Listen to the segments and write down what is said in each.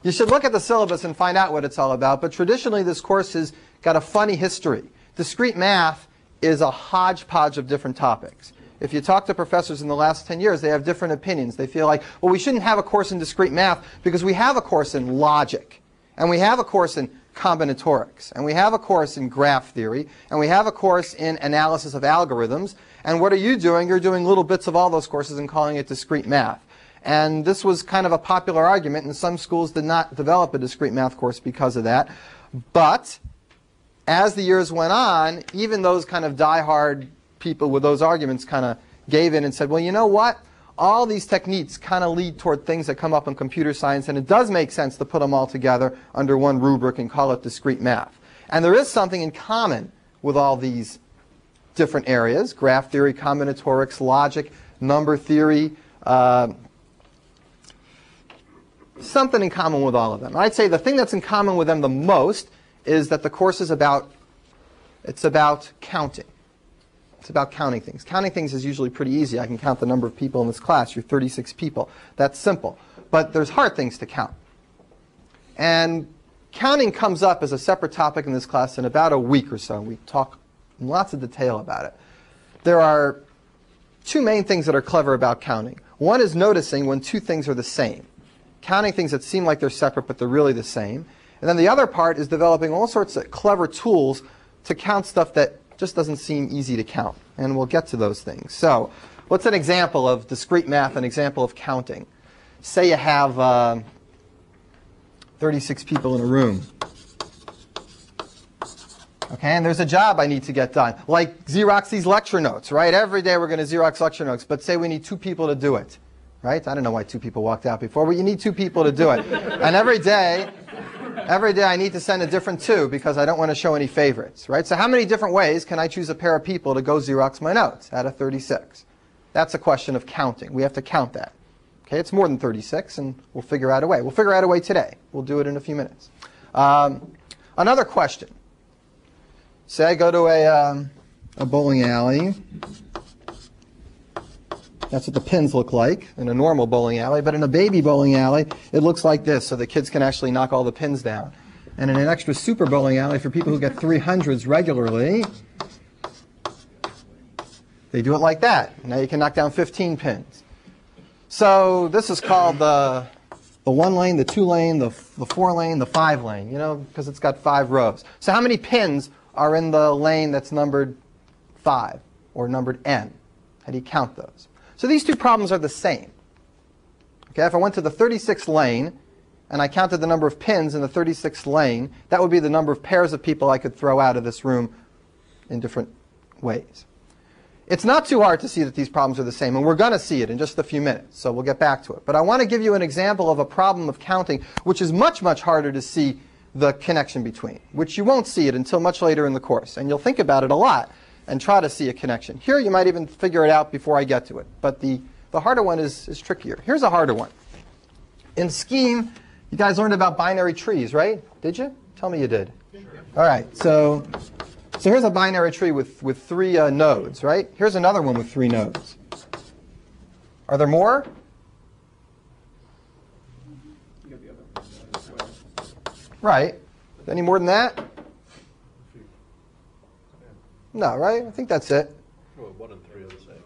You should look at the syllabus and find out what it's all about, but traditionally this course has got a funny history. Discrete math is a hodgepodge of different topics. If you talk to professors in the last 10 years, they have different opinions. They feel like, well, we shouldn't have a course in discrete math because we have a course in logic, and we have a course in combinatorics, and we have a course in graph theory, and we have a course in analysis of algorithms, and what are you doing? You're doing little bits of all those courses and calling it discrete math. And this was kind of a popular argument, and some schools did not develop a discrete math course because of that. But as the years went on, even those kind of diehard people with those arguments kind of gave in and said, well, you know what? All these techniques kind of lead toward things that come up in computer science, and it does make sense to put them all together under one rubric and call it discrete math. And there is something in common with all these different areas: graph theory, combinatorics, logic, number theory, something in common with all of them. I'd say the thing that's in common with them the most is that the course is about counting. It's about counting things. Counting things is usually pretty easy. I can count the number of people in this class. You're 36 people. That's simple. But there's hard things to count. And counting comes up as a separate topic in this class in about a week or so. We talk in lots of detail about it. There are two main things that are clever about counting. One is noticing when two things are the same. Counting things that seem like they're separate, but they're really the same. And then the other part is developing all sorts of clever tools to count stuff that just doesn't seem easy to count. And we'll get to those things. So what's an example of discrete math, an example of counting? Say you have 36 people in a room. Okay, and there's a job I need to get done. Like Xerox these lecture notes, right? Every day we're going to Xerox lecture notes, but say we need 2 people to do it. Right? I don't know why 2 people walked out before, but you need 2 people to do it. And every day I need to send a different 2 because I don't want to show any favorites. Right? So how many different ways can I choose a pair of people to go Xerox my notes out of 36? That's a question of counting. We have to count that. Okay, it's more than 36, and we'll figure out a way. We'll figure out a way today. We'll do it in a few minutes. Another question. Say I go to a bowling alley. That's what the pins look like in a normal bowling alley. But in a baby bowling alley, it looks like this, so the kids can actually knock all the pins down. And in an extra super bowling alley, for people who get 300s regularly, they do it like that. Now you can knock down 15 pins. So this is called the 1 lane, the 2 lane, the 4 lane, the 5 lane, you know, because it's got 5 rows. So how many pins are in the lane that's numbered 5 or numbered n? How do you count those? So these two problems are the same. Okay, if I went to the 36th lane and I counted the number of pins in the 36th lane, that would be the number of pairs of people I could throw out of this room in different ways. It's not too hard to see that these problems are the same, and we're going to see it in just a few minutes, so we'll get back to it. But I want to give you an example of a problem of counting which is much, much harder to see the connection between, which you won't see it until much later in the course, and you'll think about it a lot and try to see a connection. Here you might even figure it out before I get to it. But the harder one is trickier. Here's a harder one. In Scheme, you guys learned about binary trees, right? Did you? Tell me you did. Sure. All right. So here's a binary tree with 3 nodes, right? Here's another one with 3 nodes. Are there more? Right. Any more than that? No, right? I think that's it. Well, 1 and 3 are the same.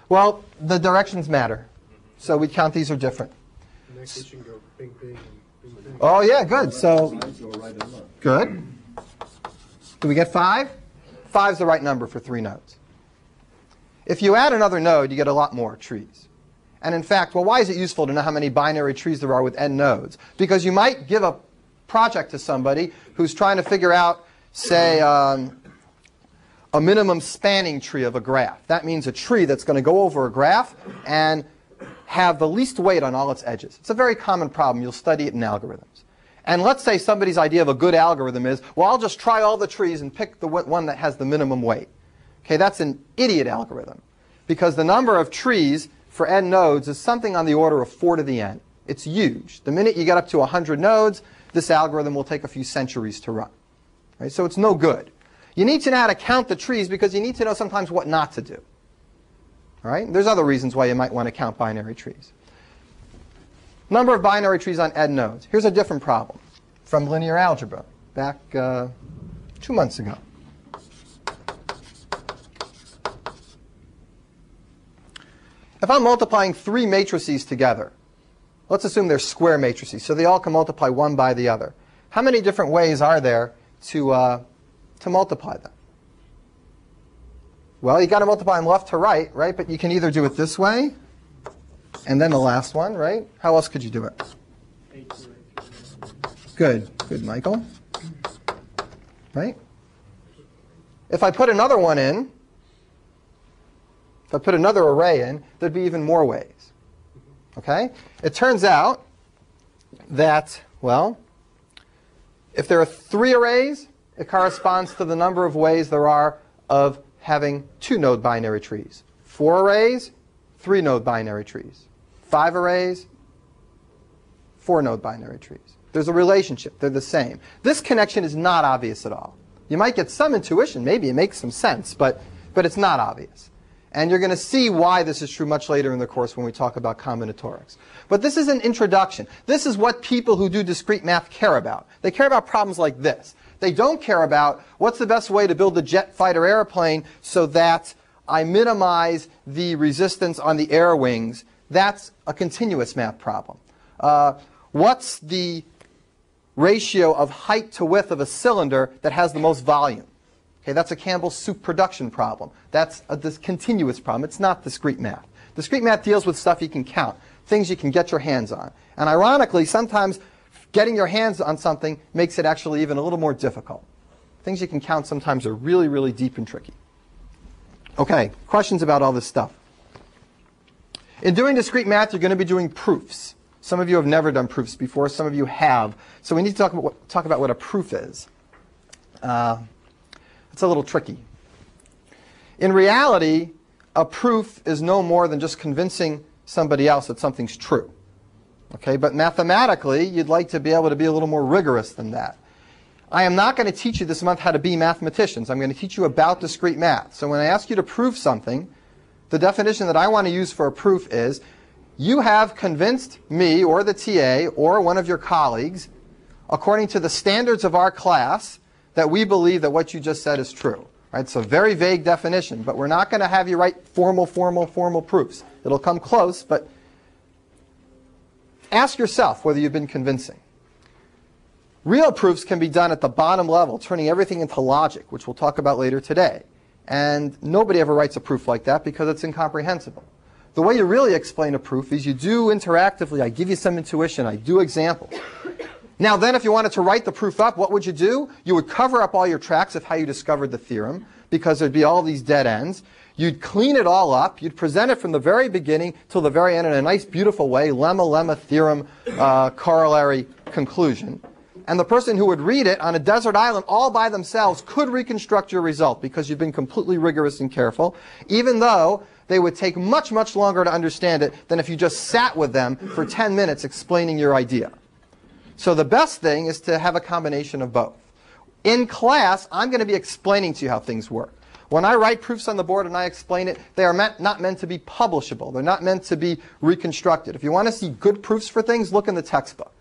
Well, the directions matter. So we count these are different. In that case, you can go bing, bing, and bing, bing. Oh, yeah, good. So, good. Do we get 5? 5's the right number for 3 nodes. If you add another node, you get a lot more trees. And in fact, well, why is it useful to know how many binary trees there are with n nodes? Because you might give a project to somebody who's trying to figure out, say, a minimum spanning tree of a graph. That means a tree that's going to go over a graph and have the least weight on all its edges. It's a very common problem. You'll study it in algorithms. And let's say somebody's idea of a good algorithm is, well, I'll just try all the trees and pick the one that has the minimum weight. Okay, that's an idiot algorithm, because the number of trees for n nodes is something on the order of 4 to the n. It's huge. The minute you get up to 100 nodes, this algorithm will take a few centuries to run. Right? So it's no good. You need to know how to count the trees because you need to know sometimes what not to do. All right? There's other reasons why you might want to count binary trees. Number of binary trees on n nodes. Here's a different problem from linear algebra back 2 months ago. If I'm multiplying 3 matrices together, let's assume they're square matrices, so they all can multiply one by the other. How many different ways are there to multiply them? Well, you got to multiply them left to right, right? But you can either do it this way, and then the last one, right? How else could you do it? Good, Michael. Right? If I put another one in, if I put another array in, there'd be even more ways. Okay? It turns out that, well, if there are 3 arrays, it corresponds to the number of ways there are of having 2-node binary trees. 4 arrays, 3-node binary trees. 5 arrays, 4-node binary trees. There's a relationship. They're the same. This connection is not obvious at all. You might get some intuition. Maybe it makes some sense, but it's not obvious. And you're going to see why this is true much later in the course when we talk about combinatorics. But this is an introduction. This is what people who do discrete math care about. They care about problems like this. They don't care about what's the best way to build a jet fighter airplane so that I minimize the resistance on the air wings. That's a continuous math problem. What's the ratio of height to width of a cylinder that has the most volume? Okay, that's a Campbell's soup production problem. That's this continuous problem. It's not discrete math. Discrete math deals with stuff you can count, things you can get your hands on. And ironically, sometimes getting your hands on something makes it actually even a little more difficult. Things you can count sometimes are really, really deep and tricky. Okay, questions about all this stuff? In doing discrete math, you're going to be doing proofs. Some of you have never done proofs before. Some of you have. So we need to talk about what a proof is. It's a little tricky. In reality, a proof is no more than just convincing somebody else that something's true. Okay, but mathematically, you'd like to be able to be a little more rigorous than that. I am not going to teach you this month how to be mathematicians. I'm going to teach you about discrete math. So when I ask you to prove something, the definition that I want to use for a proof is you have convinced me or the TA or one of your colleagues, according to the standards of our class, that we believe that what you just said is true. Right? It's a very vague definition, but we're not going to have you write formal proofs. It'll come close, but ask yourself whether you've been convincing. Real proofs can be done at the bottom level, turning everything into logic, which we'll talk about later today. And nobody ever writes a proof like that because it's incomprehensible. The way you really explain a proof is you do interactively. I give you some intuition. I do examples. Now then, if you wanted to write the proof up, what would you do? You would cover up all your tracks of how you discovered the theorem, because there'd be all these dead ends. You'd clean it all up. You'd present it from the very beginning till the very end in a nice, beautiful way, lemma theorem, corollary conclusion. And the person who would read it on a desert island all by themselves could reconstruct your result because you've been completely rigorous and careful, even though they would take much, much longer to understand it than if you just sat with them for 10 minutes explaining your idea. So the best thing is to have a combination of both. In class, I'm going to be explaining to you how things work. When I write proofs on the board and I explain it, they are not meant to be publishable. They're not meant to be reconstructed. If you want to see good proofs for things, look in the textbook.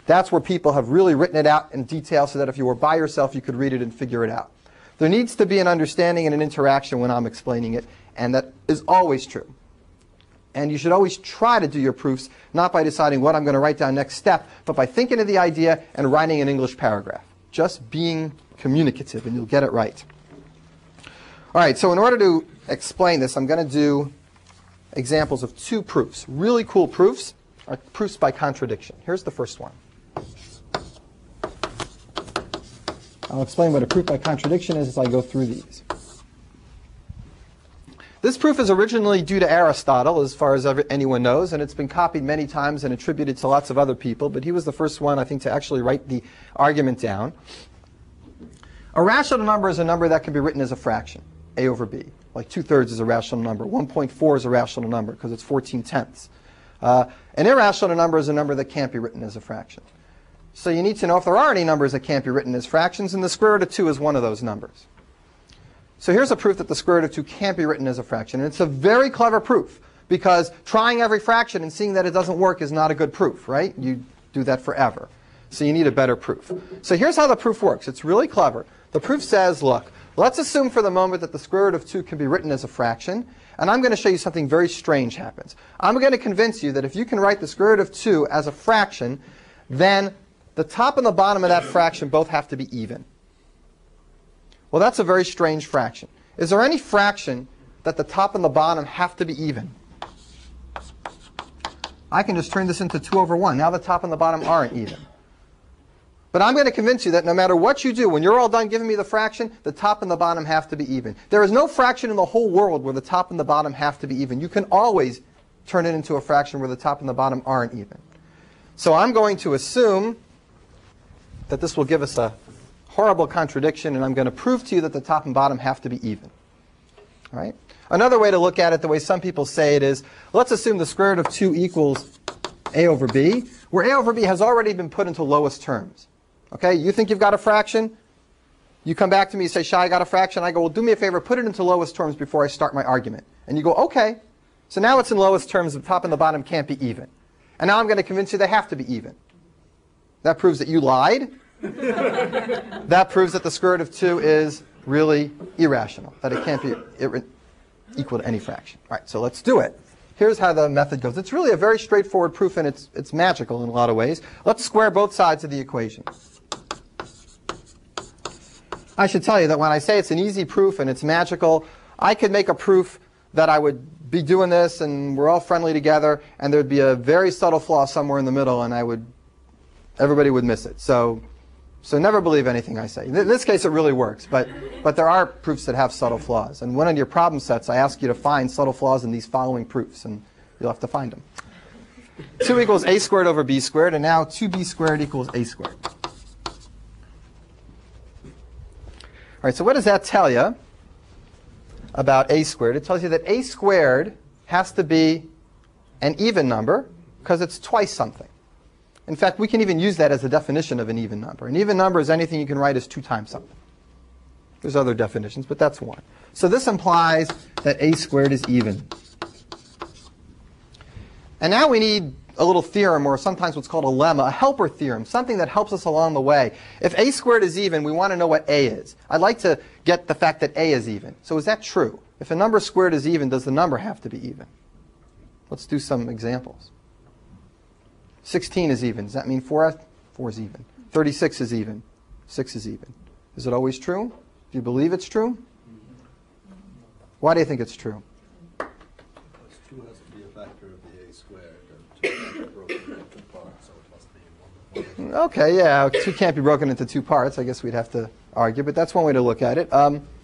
That's where people have really written it out in detail so that if you were by yourself, you could read it and figure it out. There needs to be an understanding and an interaction when I'm explaining it, and that is always true. And you should always try to do your proofs, not by deciding what I'm going to write down next step, but by thinking of the idea and writing an English paragraph. Just being communicative, and you'll get it right. All right, so in order to explain this, I'm going to do examples of 2 proofs. Really cool proofs are proofs by contradiction. Here's the first one. I'll explain what a proof by contradiction is as I go through these. This proof is originally due to Aristotle, as far as anyone knows, and it's been copied many times and attributed to lots of other people, but he was the first one, I think, to actually write the argument down. A rational number is a number that can be written as a fraction, a over b. Like 2/3 is a rational number. 1.4 is a rational number because it's 14/10. An irrational number is a number that can't be written as a fraction. So you need to know if there are any numbers that can't be written as fractions, and the square root of 2 is one of those numbers. So here's a proof that the square root of 2 can't be written as a fraction. And it's a very clever proof because trying every fraction and seeing that it doesn't work is not a good proof, right? You do that forever. So you need a better proof. So here's how the proof works. It's really clever. The proof says, look, let's assume for the moment that the square root of 2 can be written as a fraction. And I'm going to show you something very strange happens. I'm going to convince you that if you can write the square root of 2 as a fraction, then the top and the bottom of that fraction both have to be even. Well, that's a very strange fraction. Is there any fraction that the top and the bottom have to be even? I can just turn this into 2 over 1. Now the top and the bottom aren't even. But I'm going to convince you that no matter what you do, when you're all done giving me the fraction, the top and the bottom have to be even. There is no fraction in the whole world where the top and the bottom have to be even. You can always turn it into a fraction where the top and the bottom aren't even. So I'm going to assume that this will give us a horrible contradiction, and I'm going to prove to you that the top and bottom have to be even. All right? Another way to look at it, the way some people say it is, let's assume the square root of 2 equals a over b, where a over b has already been put into lowest terms. Okay, you think you've got a fraction? You come back to me and say, Shai, I got a fraction. I go, well, do me a favor, put it into lowest terms before I start my argument. And you go, okay. So now it's in lowest terms. The top and the bottom can't be even. And now I'm going to convince you they have to be even. That proves that you lied. That proves that the square root of 2 is really irrational, that it can't be equal to any fraction. All right, so let's do it. Here's how the method goes. It's really a very straightforward proof, and it's magical in a lot of ways. Let's square both sides of the equation. I should tell you that when I say it's an easy proof and it's magical, I could make a proof that I would be doing this and we're all friendly together, and there'd be a very subtle flaw somewhere in the middle, and everybody would miss it. So never believe anything I say. In this case, it really works, but there are proofs that have subtle flaws. And one of your problem sets, I ask you to find subtle flaws in these following proofs, and you'll have to find them. 2 equals a squared over b squared, and now 2b squared equals a squared. All right, so what does that tell you about a squared? It tells you that a squared has to be an even number because it's twice something. In fact, we can even use that as a definition of an even number. An even number is anything you can write as 2 times something. There's other definitions, but that's one. So this implies that a squared is even. And now we need a little theorem, or sometimes what's called a lemma, a helper theorem, something that helps us along the way. If a squared is even, we want to know what a is. I'd like to get the fact that a is even. So is that true? If a number squared is even, does the number have to be even? Let's do some examples. 16 is even. Does that mean 4 is even? 36 is even. 6 is even. Is it always true? Do you believe it's true? Why do you think it's true? Because 2 has to be a factor of the a squared, and 2 can't be broken into 2 parts, so it must be 1. Okay, yeah, 2 can't be broken into 2 parts. I guess we'd have to argue, but that's one way to look at it.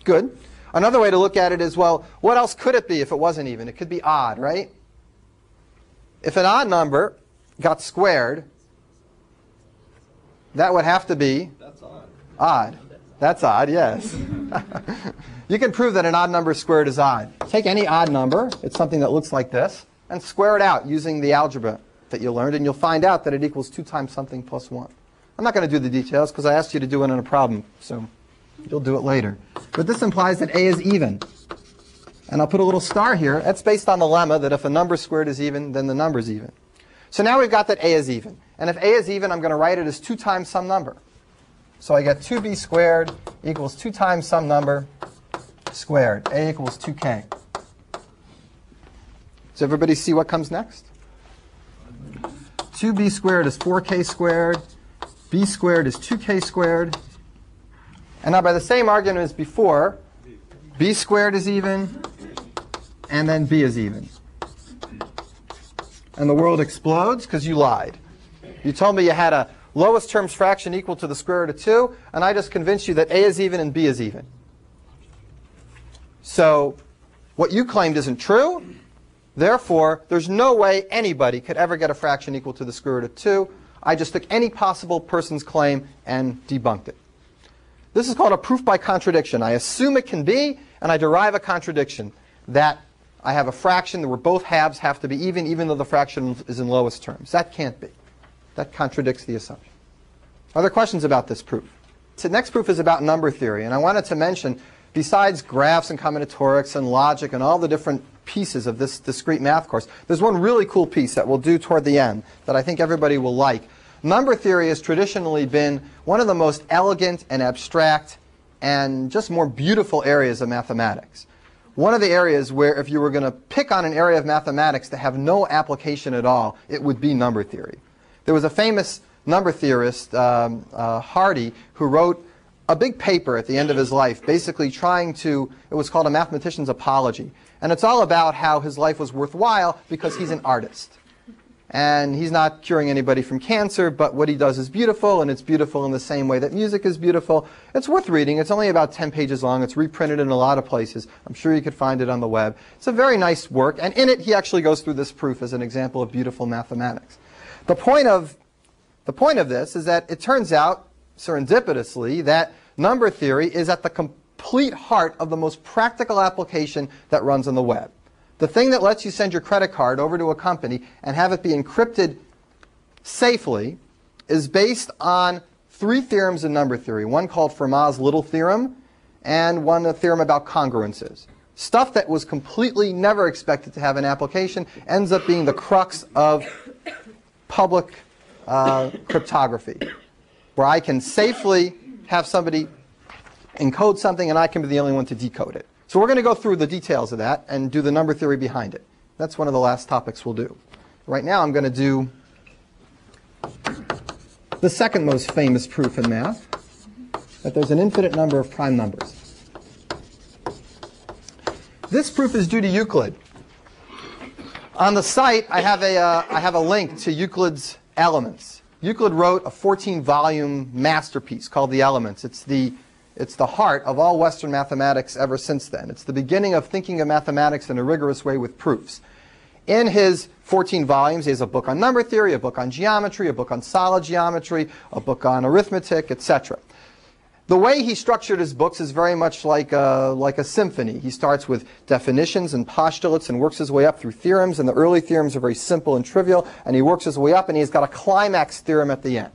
Good. Another way to look at it is, well, what else could it be if it wasn't even? It could be odd, right? If an odd number got squared, that would have to be That's odd. odd. That's odd, yes. You can prove that an odd number squared is odd. Take any odd number, it's something that looks like this, and square it out using the algebra that you learned, and you'll find out that it equals 2 times something plus 1. I'm not going to do the details because I asked you to do it in a problem, so you'll do it later. But this implies that a is even. And I'll put a little star here. That's based on the lemma that if a number squared is even, then the number is even. So now we've got that a is even. And if a is even, I'm going to write it as 2 times some number. So I get 2b squared equals 2 times some number squared. A equals 2k. Does everybody see what comes next? 2b squared is 4k squared. B squared is 2k squared. And now by the same argument as before, b squared is even, and then b is even. And the world explodes because you lied. You told me you had a lowest terms fraction equal to the square root of 2, and I just convinced you that a is even and b is even. So what you claimed isn't true. Therefore, there's no way anybody could ever get a fraction equal to the square root of 2. I just took any possible person's claim and debunked it. This is called a proof by contradiction. I assume it can be, and I derive a contradiction that I have a fraction where both halves have to be even though the fraction is in lowest terms. That can't be. That contradicts the assumption. Other questions about this proof? The next proof is about number theory, and I wanted to mention, besides graphs and combinatorics and logic and all the different pieces of this discrete math course. There's one really cool piece that we'll do toward the end that I think everybody will like. Number theory has traditionally been one of the most elegant and abstract and just more beautiful areas of mathematics. One of the areas where if you were going to pick on an area of mathematics to have no application at all, it would be number theory. There was a famous number theorist, Hardy, who wrote a big paper at the end of his life basically trying to, it was called A Mathematician's Apology. And it's all about how his life was worthwhile because he's an artist. And he's not curing anybody from cancer, but what he does is beautiful, and it's beautiful in the same way that music is beautiful. It's worth reading. It's only about 10 pages long. It's reprinted in a lot of places. I'm sure you could find it on the web. It's a very nice work, and in it he actually goes through this proof as an example of beautiful mathematics. The point of this is that it turns out, serendipitously, that number theory is at the complete heart of the most practical application that runs on the web. The thing that lets you send your credit card over to a company and have it be encrypted safely is based on 3 theorems in number theory. One called Fermat's little theorem, and one a theorem about congruences. Stuff that was completely never expected to have an application ends up being the crux of public cryptography, where I can safely have somebody encode something and I can be the only one to decode it. So we're going to go through the details of that and do the number theory behind it. That's one of the last topics we'll do. Right now I'm going to do the second most famous proof in math, that there's an infinite number of prime numbers. This proof is due to Euclid. On the site I have a link to Euclid's Elements. Euclid wrote a 14-volume masterpiece called The Elements. It's the heart of all Western mathematics ever since then. It's the beginning of thinking of mathematics in a rigorous way with proofs. In his 14 volumes, he has a book on number theory, a book on geometry, a book on solid geometry, a book on arithmetic, etc. The way he structured his books is very much like a symphony. He starts with definitions and postulates and works his way up through theorems, and the early theorems are very simple and trivial, and he works his way up, and he's got a climax theorem at the end.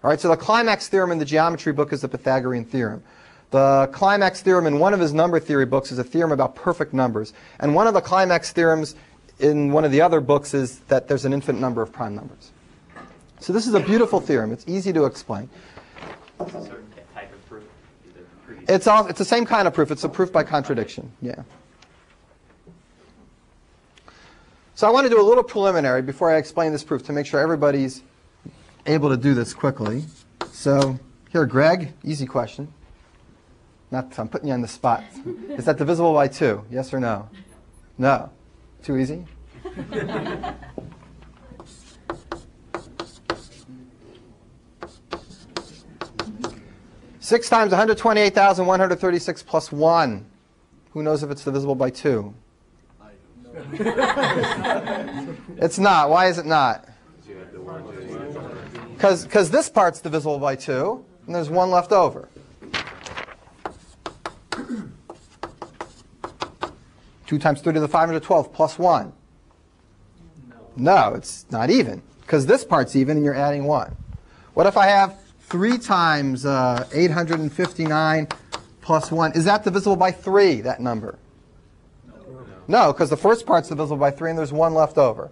All right, so the climax theorem in the geometry book is the Pythagorean theorem. The climax theorem in one of his number theory books is a theorem about perfect numbers. And one of the climax theorems in one of the other books is that there's an infinite number of prime numbers. So this is a beautiful theorem. It's easy to explain. It's a certain type of proof. It's the same kind of proof. It's a proof by contradiction. Yeah. So I want to do a little preliminary before I explain this proof to make sure everybody's able to do this quickly. So here, Greg, easy question. I'm putting you on the spot. Is that divisible by 2? Yes or no? No. Too easy? Six times 128,136 plus 1. Who knows if it's divisible by 2? It's not. Why is it not? Because this part's divisible by 2, and there's 1 left over. 2 times 3 to the 512 plus 1. No, it's not even, because this part's even and you're adding 1. What if I have 3 times 859 plus 1? Is that divisible by 3, that number? No, because the first part's divisible by 3 and there's 1 left over.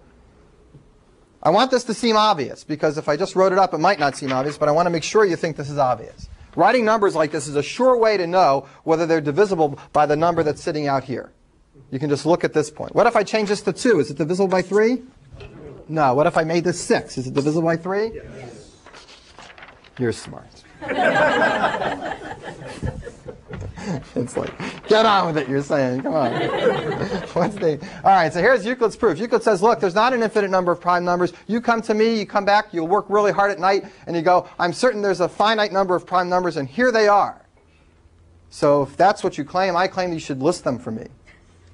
I want this to seem obvious, because if I just wrote it up, it might not seem obvious, but I want to make sure you think this is obvious. Writing numbers like this is a sure way to know whether they're divisible by the number that's sitting out here. You can just look at this point. What if I change this to 2? Is it divisible by 3? No. What if I made this 6? Is it divisible by 3? Yes. You're smart. It's like, get on with it, you're saying. Come on. All right, so here's Euclid's proof. Euclid says, look, there's not an infinite number of prime numbers. You come to me, you come back, you'll work really hard at night, and you go, I'm certain there's a finite number of prime numbers, and here they are. So if that's what you claim, I claim you should list them for me.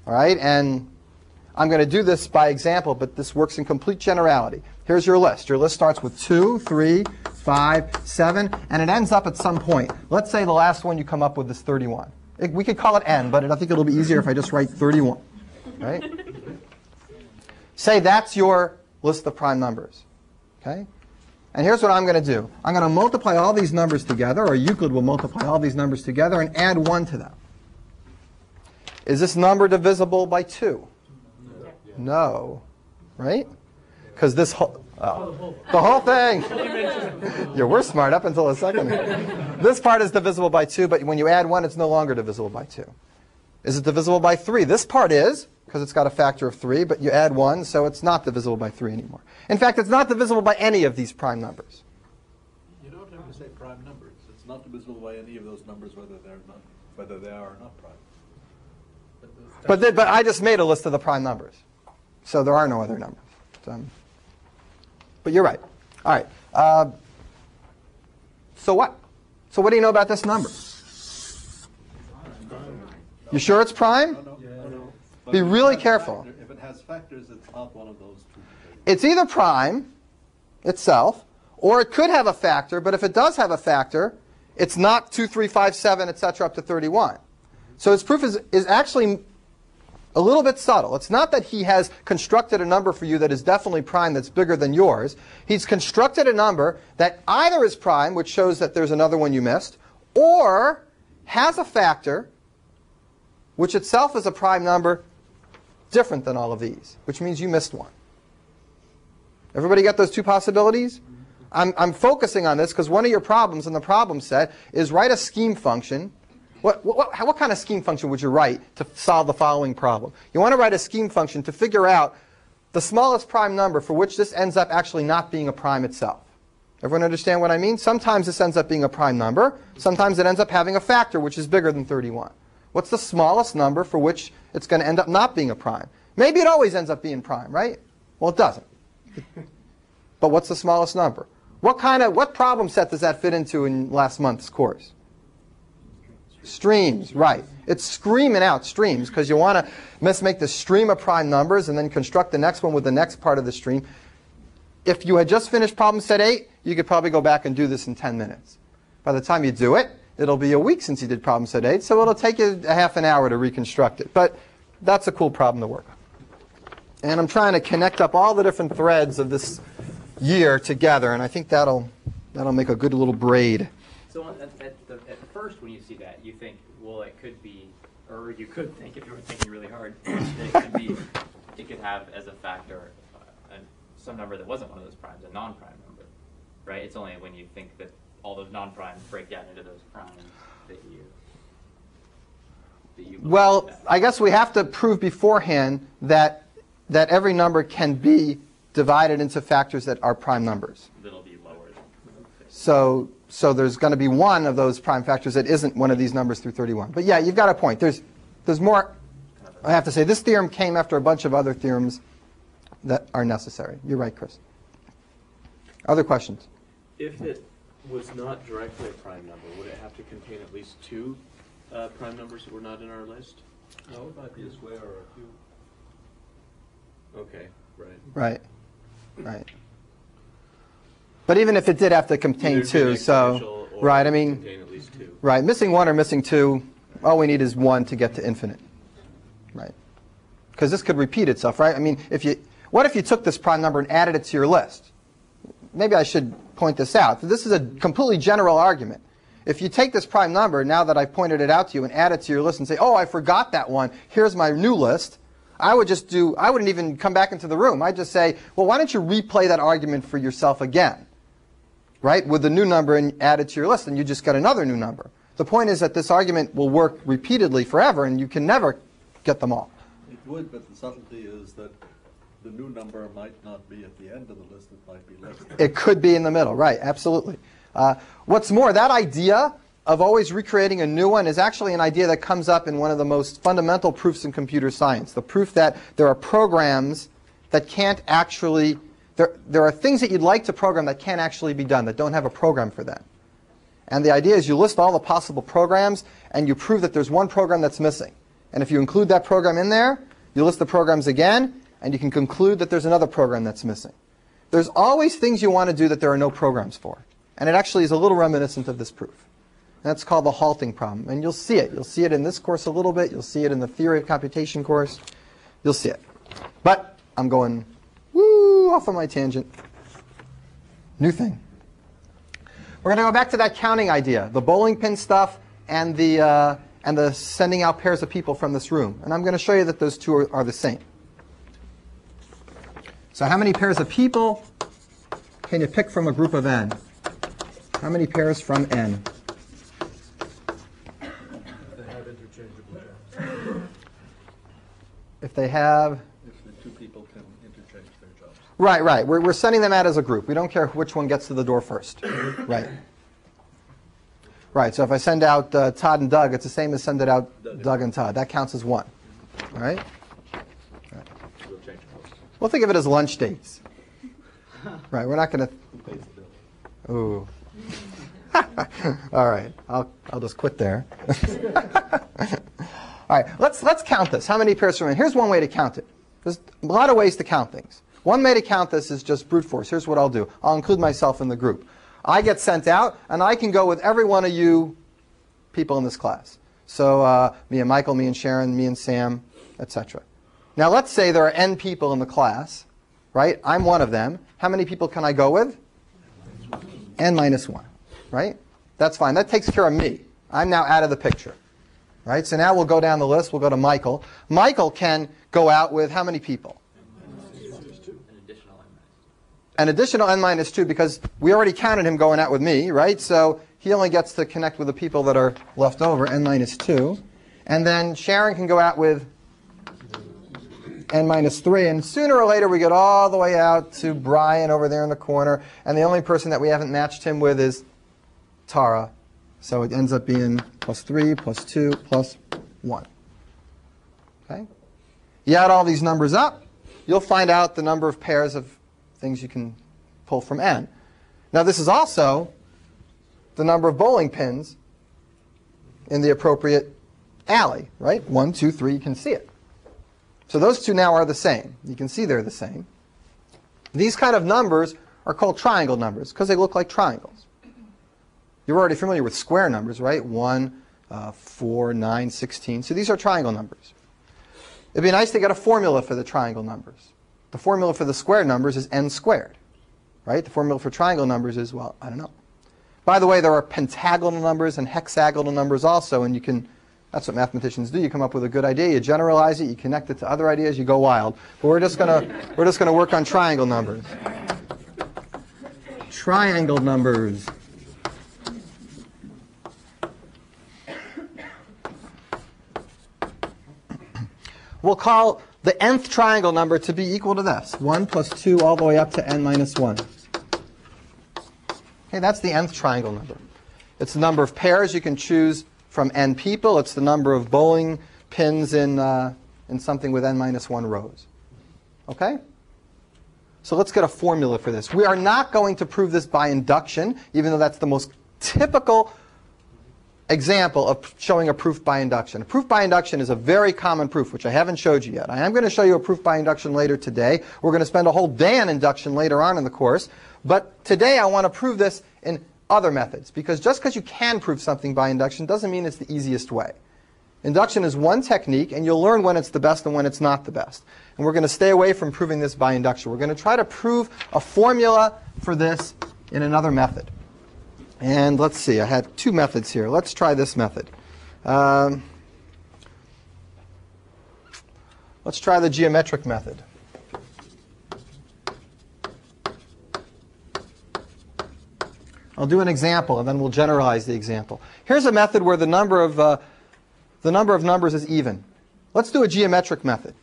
All right, and I'm going to do this by example, but this works in complete generality. Here's your list. Your list starts with 2, 3, 5, 7, and it ends up at some point. Let's say the last one you come up with is 31. We could call it n, but I think it'll be easier if I just write 31. Right? Say that's your list of prime numbers. Okay? And here's what I'm going to do. I'm going to multiply all these numbers together, or Euclid will multiply all these numbers together and add 1 to them. Is this number divisible by 2? No. Right? Because this whole... Oh, the whole thing! You were smart up until a second. This part is divisible by 2, but when you add 1, it's no longer divisible by 2. Is it divisible by 3? This part is, because it's got a factor of 3, but you add 1, so it's not divisible by 3 anymore. In fact, it's not divisible by any of these prime numbers. You don't have to say prime numbers. It's not divisible by any of those numbers, whether they are or not prime. But I just made a list of the prime numbers, so there are no other numbers. But you're right. All right. So what? So what do you know about this number? You sure it's prime? No. Be really careful. If it has factors, it's not one of those two. It's either prime itself, or it could have a factor, but if it does have a factor, it's not 2, 3, 5, 7, etc. up to 31. So its proof is actually a little bit subtle. It's not that he has constructed a number for you that is definitely prime that's bigger than yours. He's constructed a number that either is prime, which shows that there's another one you missed, or has a factor, which itself is a prime number different than all of these, which means you missed one. Everybody got those two possibilities? I'm focusing on this because one of your problems in the problem set is write a scheme function. What kind of scheme function would you write to solve the following problem? You want to write a scheme function to figure out the smallest prime number for which this ends up actually not being a prime itself. Everyone understand what I mean? Sometimes this ends up being a prime number. Sometimes it ends up having a factor which is bigger than 31. What's the smallest number for which it's going to end up not being a prime? Maybe it always ends up being prime, right? Well, it doesn't. But what's the smallest number? What problem set does that fit into in last month's course? Streams, right. It's screaming out streams because you want to make the stream of prime numbers and then construct the next one with the next part of the stream. If you had just finished problem set 8, you could probably go back and do this in 10 minutes. By the time you do it, it'll be a week since you did problem set 8, so it'll take you a half an hour to reconstruct it. But that's a cool problem to work on. And I'm trying to connect up all the different threads of this year together, and I think that'll make a good little braid. So at first when you see that, you think, well, it could be, or you could think, if you were thinking really hard, that it could have as a factor some number that wasn't one of those primes, a non-prime number, right? It's only when you think that all those non-primes break down into those primes that you well, that. I guess we have to prove beforehand that every number can be divided into factors that are prime numbers. That'll be lower than So there's going to be one of those prime factors that isn't one of these numbers through 31. But yeah, you've got a point. There's more. I have to say, this theorem came after a bunch of other theorems that are necessary. You're right, Chris. Other questions? If it was not directly a prime number, would it have to contain at least 2 prime numbers that were not in our list? No, it might be a square or a cube. Okay, Right. But even if it did have to contain 2, so right, I mean, contain at least 2. right, missing 1 or missing 2, all we need is 1 to get to infinite, right? Because this could repeat itself, right? I mean, what if you took this prime number and added it to your list? Maybe I should point this out. This is a completely general argument. If you take this prime number, now that I've pointed it out to you, and add it to your list and say, oh, I forgot that one, here's my new list, I wouldn't even come back into the room. I'd just say, well, why don't you replay that argument for yourself again, right, with the new number and add it to your list, and you just get another new number. The point is that this argument will work repeatedly forever, and you can never get them all. It would, but the subtlety is that the new number might not be at the end of the list. It might be less. It could be in the middle, right, absolutely. What's more, that idea of always recreating a new one is actually an idea that comes up in one of the most fundamental proofs in computer science, the proof that there are programs that can't actually, there are things that you'd like to program that can't actually be done, that don't have a program for them. And the idea is you list all the possible programs and you prove that there's one program that's missing. And if you include that program in there, you list the programs again, and you can conclude that there's another program that's missing. There's always things you want to do that there are no programs for. And it actually is a little reminiscent of this proof. And that's called the halting problem. And you'll see it. You'll see it in this course a little bit. You'll see it in the theory of computation course. You'll see it. But I'm going off on my tangent. New thing. We're going to go back to that counting idea, the bowling pin stuff and the and the sending out pairs of people from this room. And I'm going to show you that those two are the same. So how many pairs of people can you pick from a group of n? How many pairs from n? They have interchangeable jobs. If they have... If the two people can interchange their jobs. Right, right. We're sending them out as a group. We don't care which one gets to the door first. Right. Right, so if I send out Todd and Doug, it's the same as send it out Doug and Todd. That counts as one. All right? We'll change posts. We'll think of it as lunch dates. Right, we're not going to... Pays the bill. Ooh. All right, I'll just quit there. All right, let's count this. How many pairs from n? Here's one way to count it. There's a lot of ways to count things. One way to count this is just brute force. Here's what I'll do. I'll include myself in the group. I get sent out, and I can go with every one of you people in this class. So me and Michael, me and Sharon, me and Sam, etc. Now let's say there are n people in the class, right? I'm one of them. How many people can I go with? n minus 1, right? That's fine. That takes care of me. I'm now out of the picture, right? So now we'll go down the list. We'll go to Michael. Michael can go out with how many people? An additional n minus 2, because we already counted him going out with me, right? So he only gets to connect with the people that are left over, n minus 2. And then Sharon can go out with n minus 3. And sooner or later, we get all the way out to Brian over there in the corner. And the only person that we haven't matched him with is Tara. So it ends up being plus 3, plus 2, plus 1. Okay? You add all these numbers up, you'll find out the number of pairs of things you can pull from n. Now this is also the number of bowling pins in the appropriate alley, right? 1, 2, 3, you can see it. So those two now are the same. You can see they're the same. These kind of numbers are called triangle numbers because they look like triangles. You're already familiar with square numbers, right? 1, 4, 9, 16. So these are triangle numbers. It'd be nice to get a formula for the triangle numbers. The formula for the square numbers is n squared, right? The formula for triangle numbers is, well, I don't know. By the way, there are pentagonal numbers and hexagonal numbers also, and you can, that's what mathematicians do. You come up with a good idea, you generalize it, you connect it to other ideas, you go wild. But we're just gonna work on triangle numbers. Triangle numbers. We'll call the nth triangle number to be equal to this. 1 plus 2 all the way up to n minus 1. Okay, that's the nth triangle number. It's the number of pairs you can choose from n people. It's the number of bowling pins in something with n minus 1 rows. Okay? So let's get a formula for this. We are not going to prove this by induction, even though that's the most typical example of showing a proof by induction. A proof by induction is a very common proof, which I haven't showed you yet. I am going to show you a proof by induction later today. We're going to spend a whole day on induction later on in the course. But today I want to prove this in other methods, because just because you can prove something by induction doesn't mean it's the easiest way. Induction is one technique, and you'll learn when it's the best and when it's not the best. And we're going to stay away from proving this by induction. We're going to try to prove a formula for this in another method. And let's see, I had two methods here. Let's try this method. Let's try the geometric method. I'll do an example, and then we'll generalize the example. Here's a method where the number of numbers is even. Let's do a geometric method.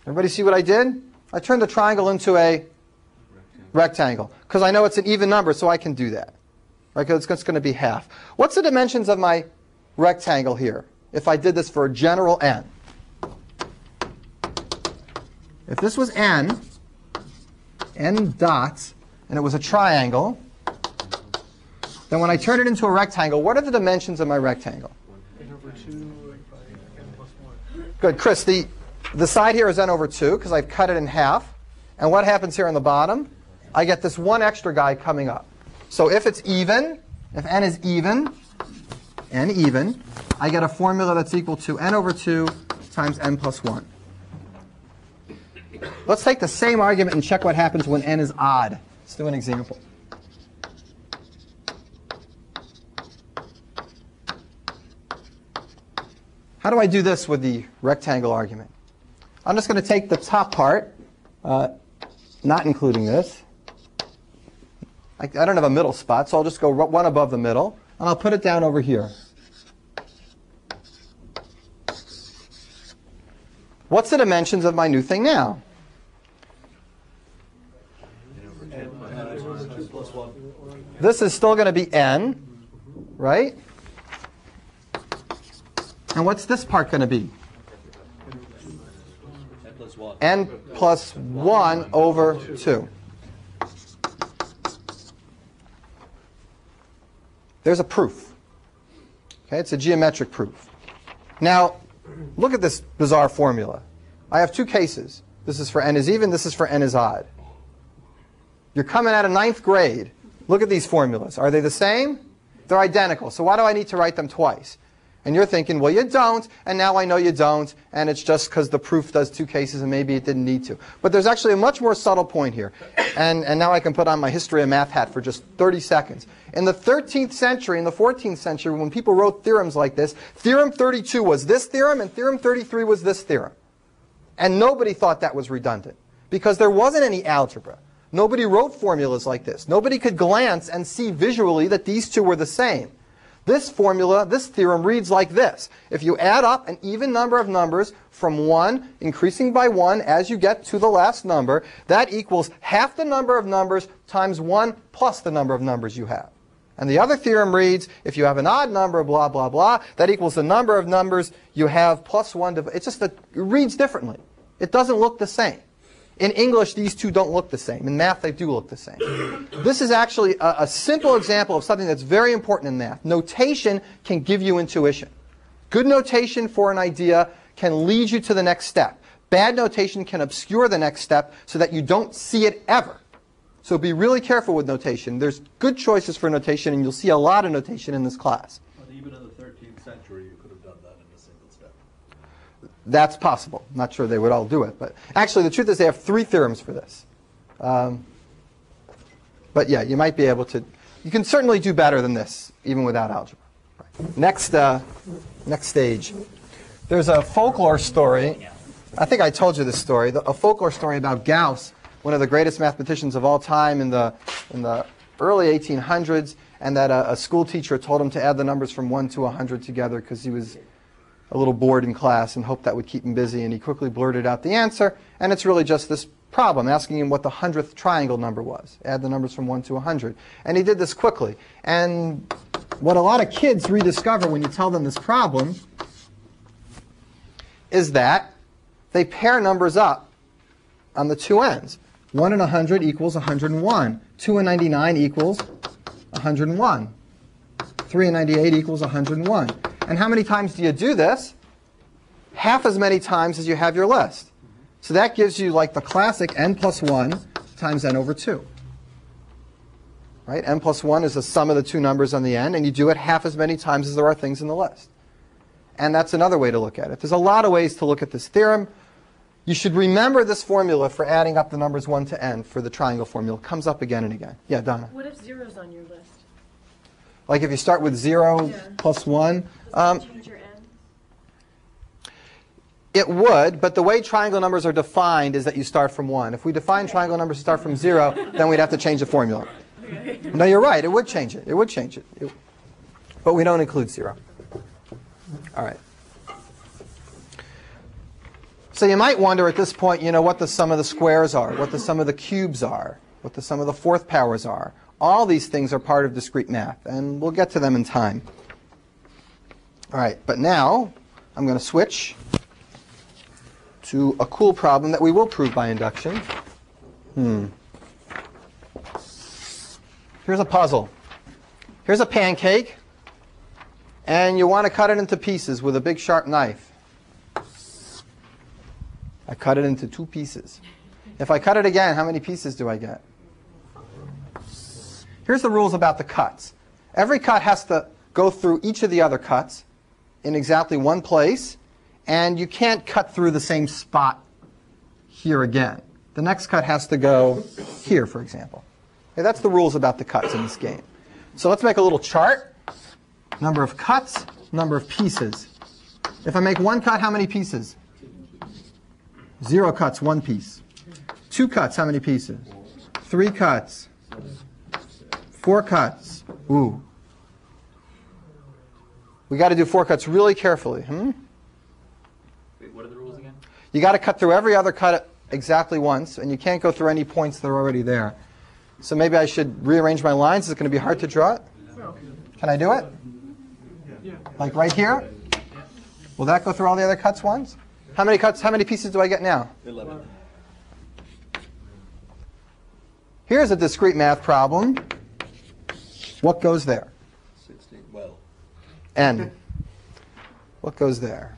Everybody see what I did? I turned the triangle into a rectangle because I know it's an even number, so I can do that. Right? Because it's going to be half. What's the dimensions of my rectangle here if I did this for a general n? If this was n dots, and it was a triangle, then when I turn it into a rectangle, what are the dimensions of my rectangle? N over 2 by n plus 1. Good. Chris, the side here is n over 2 because I've cut it in half. And what happens here on the bottom? I get this one extra guy coming up. So if it's even, if n is even, I get a formula that's equal to n over 2 times n plus 1. Let's take the same argument and check what happens when n is odd. Let's do an example. How do I do this with the rectangle argument? I'm just going to take the top part, not including this. I don't have a middle spot, so I'll just go one above the middle, and I'll put it down over here. What's the dimensions of my new thing now? This is still going to be n, right? And what's this part going to be? N plus 1 over 2. There's a proof. Okay, it's a geometric proof. Now, look at this bizarre formula. I have two cases. This is for n is even, this is for n is odd. You're coming out of 9th grade. Look at these formulas. Are they the same? They're identical. So why do I need to write them twice? And you're thinking, well, you don't, and now I know you don't, and it's just because the proof does two cases and maybe it didn't need to. But there's actually a much more subtle point here. And now I can put on my history of math hat for just 30 seconds. In the 13th century, in the 14th century, when people wrote theorems like this, Theorem 32 was this theorem, and Theorem 33 was this theorem. And nobody thought that was redundant, because there wasn't any algebra. Nobody wrote formulas like this. Nobody could glance and see visually that these two were the same. This formula, this theorem reads like this. If you add up an even number of numbers from 1, increasing by 1 as you get to the last number, that equals half the number of numbers times 1 plus the number of numbers you have. And the other theorem reads, if you have an odd number, blah, blah, blah, that equals the number of numbers you have plus 1. It's just that it reads differently. It doesn't look the same. In English, these two don't look the same. In math, they do look the same. This is actually a simple example of something that's very important in math. Notation can give you intuition. Good notation for an idea can lead you to the next step. Bad notation can obscure the next step so that you don't see it ever. So be really careful with notation. There's good choices for notation, and you'll see a lot of notation in this class. But even in the 13th century, you could have done that in a single step. That's possible. I'm not sure they would all do it. But actually, the truth is they have 3 theorems for this. But yeah, you might be able to. You can certainly do better than this, even without algebra. Right. Next stage. There's a folklore story. I think I told you this story. A folklore story about Gauss, one of the greatest mathematicians of all time in the early 1800s, and that a school teacher told him to add the numbers from 1 to 100 together because he was a little bored in class and hoped that would keep him busy, and he quickly blurted out the answer, and it's really just this problem, asking him what the 100th triangle number was. Add the numbers from 1 to 100. And he did this quickly. And what a lot of kids rediscover when you tell them this problem is that they pair numbers up on the two ends. 1 and 100 equals 101. 2 and 99 equals 101. 3 and 98 equals 101. And how many times do you do this? Half as many times as you have your list. So that gives you like the classic n plus 1 times n over 2. Right? N plus 1 is the sum of the two numbers on the end, and you do it half as many times as there are things in the list. And that's another way to look at it. There's a lot of ways to look at this theorem. You should remember this formula for adding up the numbers 1 to n for the triangle formula. It comes up again and again. Yeah, Donna? What if zero's on your list? Like if you start with 0 plus 1. Does that change your n? It would, but the way triangle numbers are defined is that you start from 1. If we define triangle numbers to start from 0, then we'd have to change the formula. No, you're right. It would change it. It would change it. But we don't include 0. All right. So you might wonder at this point, what the sum of the squares are, what the sum of the cubes are, what the sum of the fourth powers are. All these things are part of discrete math, and we'll get to them in time. All right, but now I'm going to switch to a cool problem that we will prove by induction. Here's a puzzle. Here's a pancake, and you want to cut it into pieces with a big sharp knife. I cut it into 2 pieces. If I cut it again, how many pieces do I get? Here's the rules about the cuts. Every cut has to go through each of the other cuts in exactly one place, and you can't cut through the same spot here again. the next cut has to go here, for example. Okay, that's the rules about the cuts in this game. So let's make a little chart. Number of cuts, number of pieces. If I make one cut, how many pieces? 0 cuts, 1 piece. 2 cuts, how many pieces? 3 cuts. 4 cuts. Ooh. We got to do 4 cuts really carefully. Wait, what are the rules again? You got to cut through every other cut exactly once, and you can't go through any points that are already there. So maybe I should rearrange my lines. Is it going to be hard to draw it? Can I do it? Like right here? Will that go through all the other cuts once? How many cuts, how many pieces do I get now? 11. Here's a discrete math problem. What goes there? 16. Well, N. What goes there?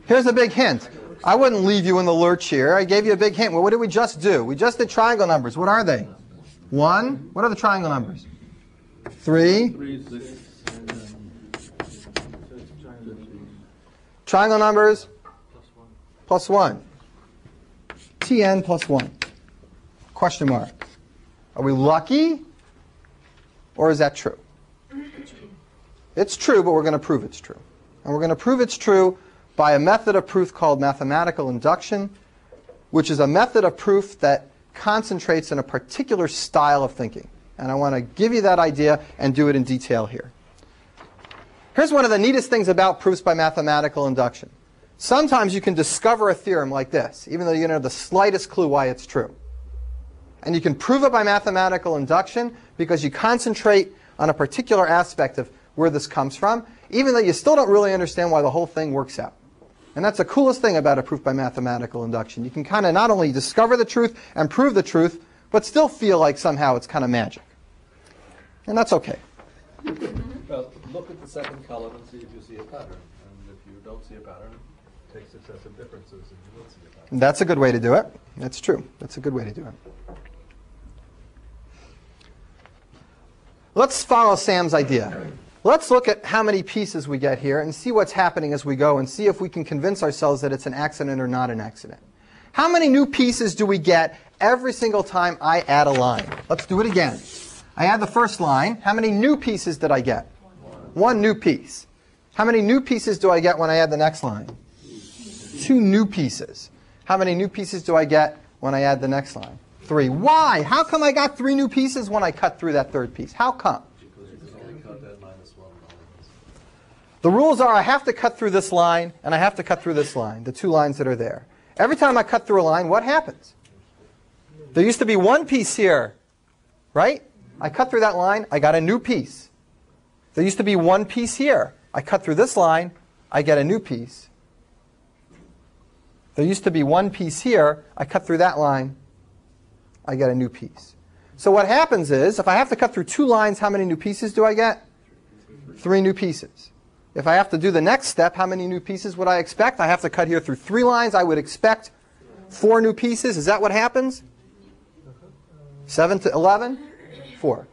Here's a big hint. I wouldn't leave you in the lurch here. I gave you a big hint. Well, what did we just do? We just did triangle numbers. What are they? 1. What are the triangle numbers? 3. 3, 6, Triangle numbers? Plus 1. Tn plus 1. Question mark. Are we lucky? Or is that true? It's true, but we're going to prove it's true. And we're going to prove it's true by a method of proof called mathematical induction, which is a method of proof that concentrates in a particular style of thinking. And I want to give you that idea and do it in detail here. Here's one of the neatest things about proofs by mathematical induction. Sometimes you can discover a theorem like this, even though you don't have the slightest clue why it's true. And you can prove it by mathematical induction because you concentrate on a particular aspect of where this comes from, even though you still don't really understand why the whole thing works out. And that's the coolest thing about a proof by mathematical induction. You can kind of not only discover the truth and prove the truth, but still feel like somehow it's kind of magic. And that's okay. well, look at the second column and see if you see a pattern. And if you don't see a pattern, take successive differences and you will see a pattern. That's a good way to do it. That's true. That's a good way to do it. Let's follow Sam's idea. Let's look at how many pieces we get here and see what's happening as we go and see if we can convince ourselves that it's an accident or not an accident. How many new pieces do we get every single time I add a line? Let's do it again. I add the first line. How many new pieces did I get? 1 new piece. How many new pieces do I get when I add the next line? 2 new pieces. How many new pieces do I get when I add the next line? 3. Why? How come I got 3 new pieces when I cut through that third piece? How come? Because you can only cut that minus 1 lines. The rules are I have to cut through this line and I have to cut through this line, the 2 lines that are there. Every time I cut through a line, what happens? There used to be 1 piece here, right? I cut through that line, I got a new piece. There used to be 1 piece here. I cut through this line, I get a new piece. There used to be 1 piece here. I cut through that line, I get a new piece. So what happens is, if I have to cut through 2 lines, how many new pieces do I get? 3 new pieces. If I have to do the next step, how many new pieces would I expect? I have to cut here through 3 lines. I would expect 4 new pieces. Is that what happens? 7 to 11? 4.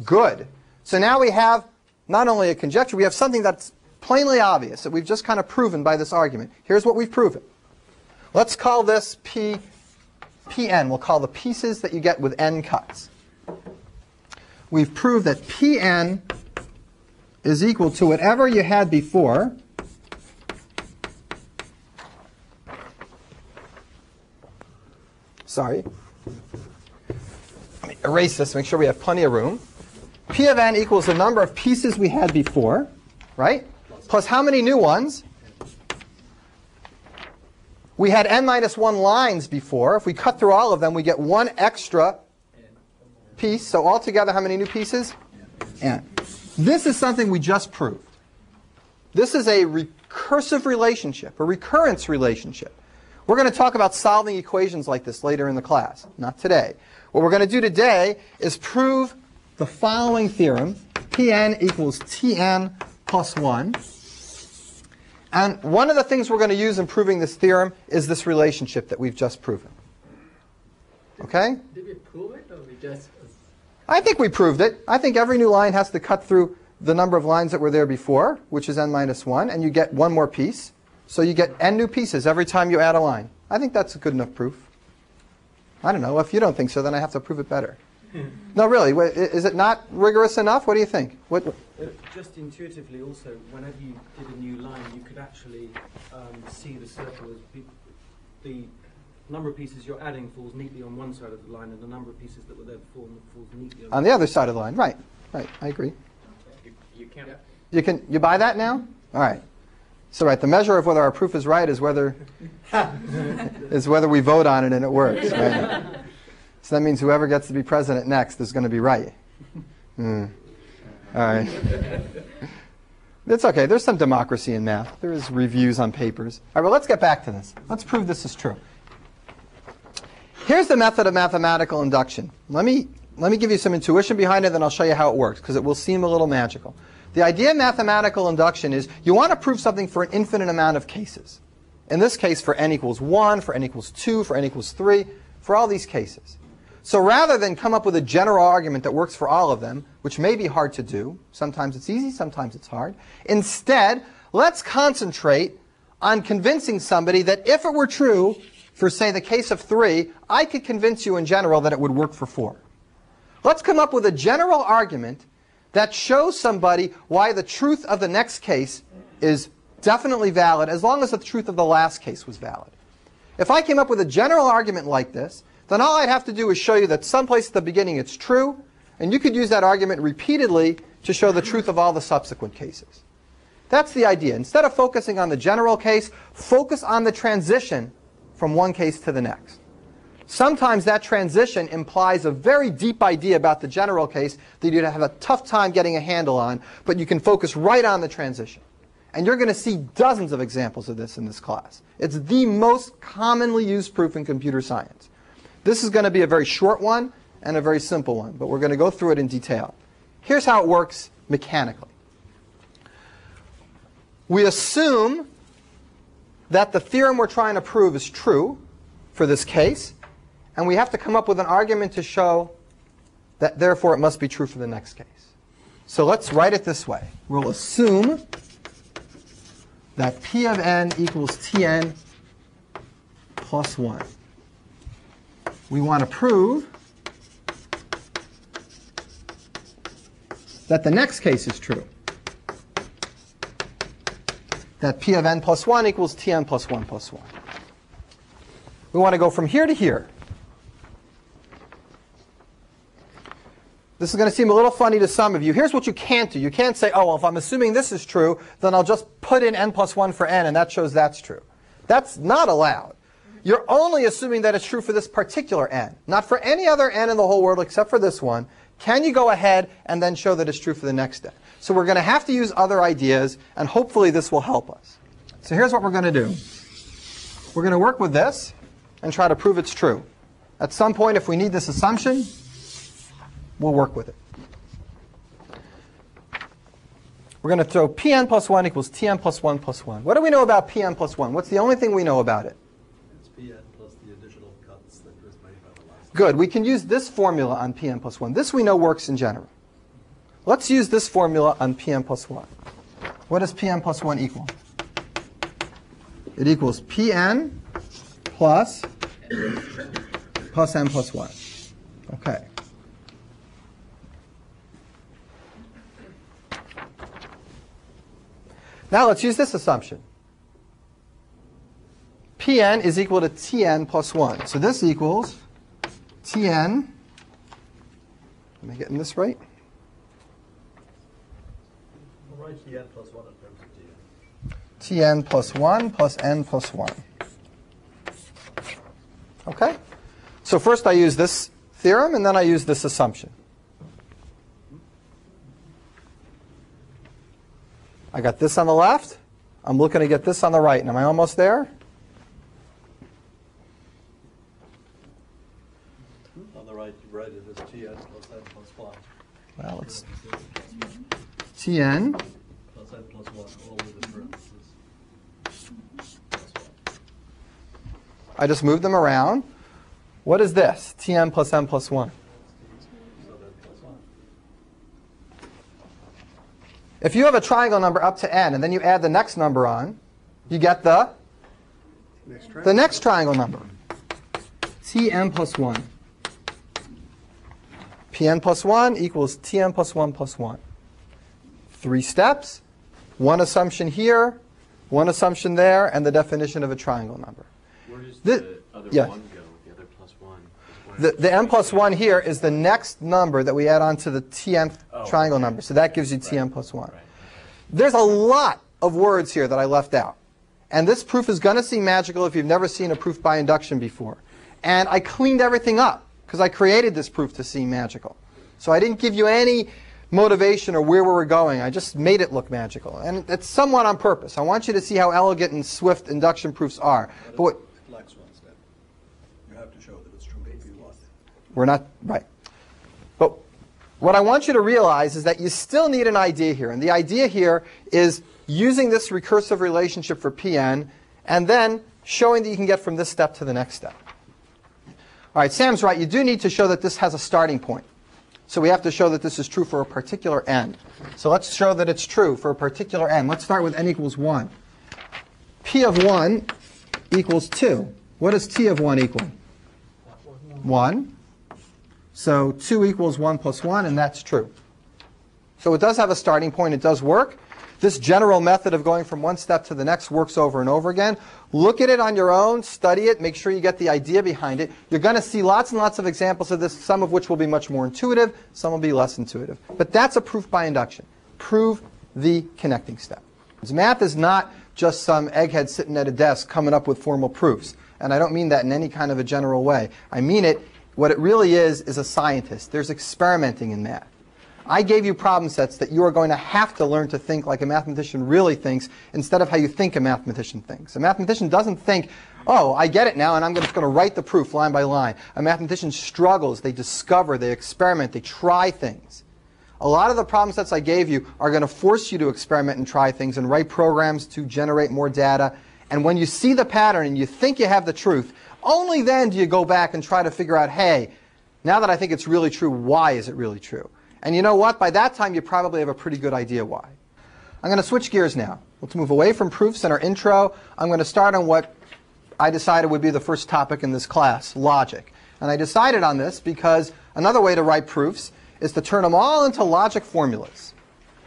Good. So now we have not only a conjecture, we have something that's plainly obvious that we've just kind of proven by this argument. Here's what we've proven. Let's call this Pn. We'll call the pieces that you get with n cuts. We've proved that Pn is equal to whatever you had before sorry. Let me erase this, make sure we have plenty of room. P of n equals the number of pieces we had before, right? Plus how many new ones? We had n minus 1 lines before. If we cut through all of them, we get 1 extra piece. So altogether, how many new pieces? N. This is something we just proved. This is a recursive relationship, a recurrence relationship. We're going to talk about solving equations like this later in the class, not today. What we're going to do today is prove the following theorem, Pn equals Tn plus 1. And one of the things we're going to use in proving this theorem is this relationship that we've just proven. Okay? Did we prove it or we just... I think we proved it. I think every new line has to cut through the number of lines that were there before, which is n minus 1, and you get 1 more piece. So you get n new pieces every time you add a line. I think that's a good enough proof. I don't know. If you don't think so, then I have to prove it better. No, really. Is it not rigorous enough? What do you think? Just intuitively also, whenever you did a new line, you could actually see the circle as the number of pieces you're adding falls neatly on one side of the line, and the number of pieces that were there before falls neatly on the other side of the line. Right. Right. I agree. You buy that now? All right. So right, the measure of whether our proof is right is whether we vote on it and it works. Right? So that means whoever gets to be president next is going to be right. All right. It's okay. There's some democracy in math. There is reviews on papers. All right, well, let's get back to this. Let's prove this is true. Here's the method of mathematical induction. Let me give you some intuition behind it, then I'll show you how it works, because it will seem a little magical. The idea of mathematical induction is you want to prove something for an infinite amount of cases. In this case, for n equals 1, for n equals 2, for n equals 3, for all these cases. So rather than come up with a general argument that works for all of them, which may be hard to do, sometimes it's easy, sometimes it's hard, instead, let's concentrate on convincing somebody that if it were true for, say, the case of 3, I could convince you in general that it would work for 4. Let's come up with a general argument that shows somebody why the truth of the next case is definitely valid as long as the truth of the last case was valid. If I came up with a general argument like this, then all I'd have to do is show you that someplace at the beginning it's true, and you could use that argument repeatedly to show the truth of all the subsequent cases. That's the idea. Instead of focusing on the general case, focus on the transition from one case to the next. Sometimes that transition implies a very deep idea about the general case that you'd have a tough time getting a handle on, but you can focus right on the transition. And you're going to see dozens of examples of this in this class. It's the most commonly used proof in computer science. This is going to be a very short one and a very simple one, but we're going to go through it in detail. Here's how it works mechanically. We assume that the theorem we're trying to prove is true for this case, and we have to come up with an argument to show that therefore it must be true for the next case. So let's write it this way. We'll assume that P of n equals Tn plus 1. We want to prove that the next case is true. That P of n plus 1 equals Tn plus 1 plus 1. We want to go from here to here. This is going to seem a little funny to some of you. Here's what you can't do. You can't say, oh, well, if I'm assuming this is true, then I'll just put in n plus 1 for n, and that shows that's true. That's not allowed. You're only assuming that it's true for this particular n, not for any other n in the whole world except for this one. Can you go ahead and then show that it's true for the next n? So we're going to have to use other ideas, and hopefully this will help us. So here's what we're going to do. We're going to work with this and try to prove it's true. At some point, if we need this assumption, we'll work with it. We're going to throw Pn plus 1 equals Tn plus 1 plus 1. What do we know about Pn plus 1? What's the only thing we know about it? It's Pn plus the additional cuts that was made by the last. Good. We can use this formula on Pn plus 1. This we know works in general. Let's use this formula on Pn plus 1. What does Pn plus 1 equal? It equals Pn plus n plus 1. Okay. Now let's use this assumption. Pn is equal to Tn plus 1. So this equals Tn, am I getting this right? We'll write Tn plus 1 in terms of Tn. Tn plus 1 plus n plus 1. Okay? So first I use this theorem, and then I use this assumption. I got this on the left. I'm looking to get this on the right. And am I almost there? On the right, you write it as Tn plus n plus 1. Well, it's Tn Plus n plus 1, all with the parentheses. Plus 1. I just moved them around. What is this? Tn plus n plus 1. So then plus 1. If you have a triangle number up to n, and then you add the next number on, you get the next triangle number. Tn plus 1. Pn plus 1 equals Tn plus 1 plus 1. 3 steps, one assumption here, one assumption there, and the definition of a triangle number. Where does the other yeah. 1 go, the other plus 1? The n plus 1 here is the next number that we add on to the Tnth triangle number. So that gives you Tn plus 1. Right. There's a lot of words here that I left out. And this proof is going to seem magical if you've never seen a proof by induction before. And I cleaned everything up because I created this proof to seem magical. So I didn't give you any motivation or where we were going. I just made it look magical. And it's somewhat on purpose. I want you to see how elegant and swift induction proofs are. But what, Flex one step. You have to show that it's true if you want. we're not, right. But what I want you to realize is that you still need an idea here. And the idea here is using this recursive relationship for Pn and then showing that you can get from this step to the next step. All right, Sam's right. You do need to show that this has a starting point. So we have to show that this is true for a particular n. So let's show that it's true for a particular n. Let's start with n equals 1. P of 1 equals 2. What does T of 1 equal? 1. So 2 equals 1 plus 1, and that's true. So it does have a starting point. It does work. This general method of going from one step to the next works over and over again. Look at it on your own, study it, make sure you get the idea behind it. You're going to see lots and lots of examples of this, some of which will be much more intuitive, some will be less intuitive. But that's a proof by induction. Prove the connecting step. Math is not just some egghead sitting at a desk coming up with formal proofs. And I don't mean that in any kind of a general way. I mean it, what it really is a scientist. There's experimenting in math. I gave you problem sets that you are going to have to learn to think like a mathematician really thinks instead of how you think a mathematician thinks. A mathematician doesn't think, oh, I get it now and I'm just going to write the proof line by line. A mathematician struggles, they discover, they experiment, they try things. A lot of the problem sets I gave you are going to force you to experiment and try things and write programs to generate more data. And when you see the pattern and you think you have the truth, only then do you go back and try to figure out, hey, now that I think it's really true, why is it really true? And you know what? By that time, you probably have a pretty good idea why. I'm going to switch gears now. Let's move away from proofs in our intro. I'm going to start on what I decided would be the first topic in this class, logic. And I decided on this because another way to write proofs is to turn them all into logic formulas,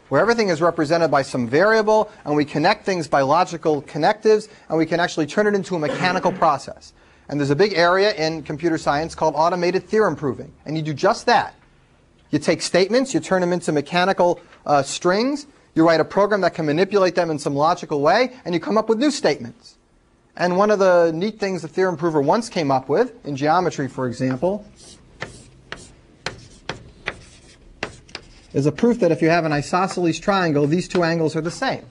where everything is represented by some variable, and we connect things by logical connectives, and we can actually turn it into a mechanical process. And there's a big area in computer science called automated theorem proving. And you do just that. You take statements, you turn them into mechanical strings, you write a program that can manipulate them in some logical way, and you come up with new statements. And one of the neat things the theorem prover once came up with, in geometry for example, is a proof that if you have an isosceles triangle, these two angles are the same.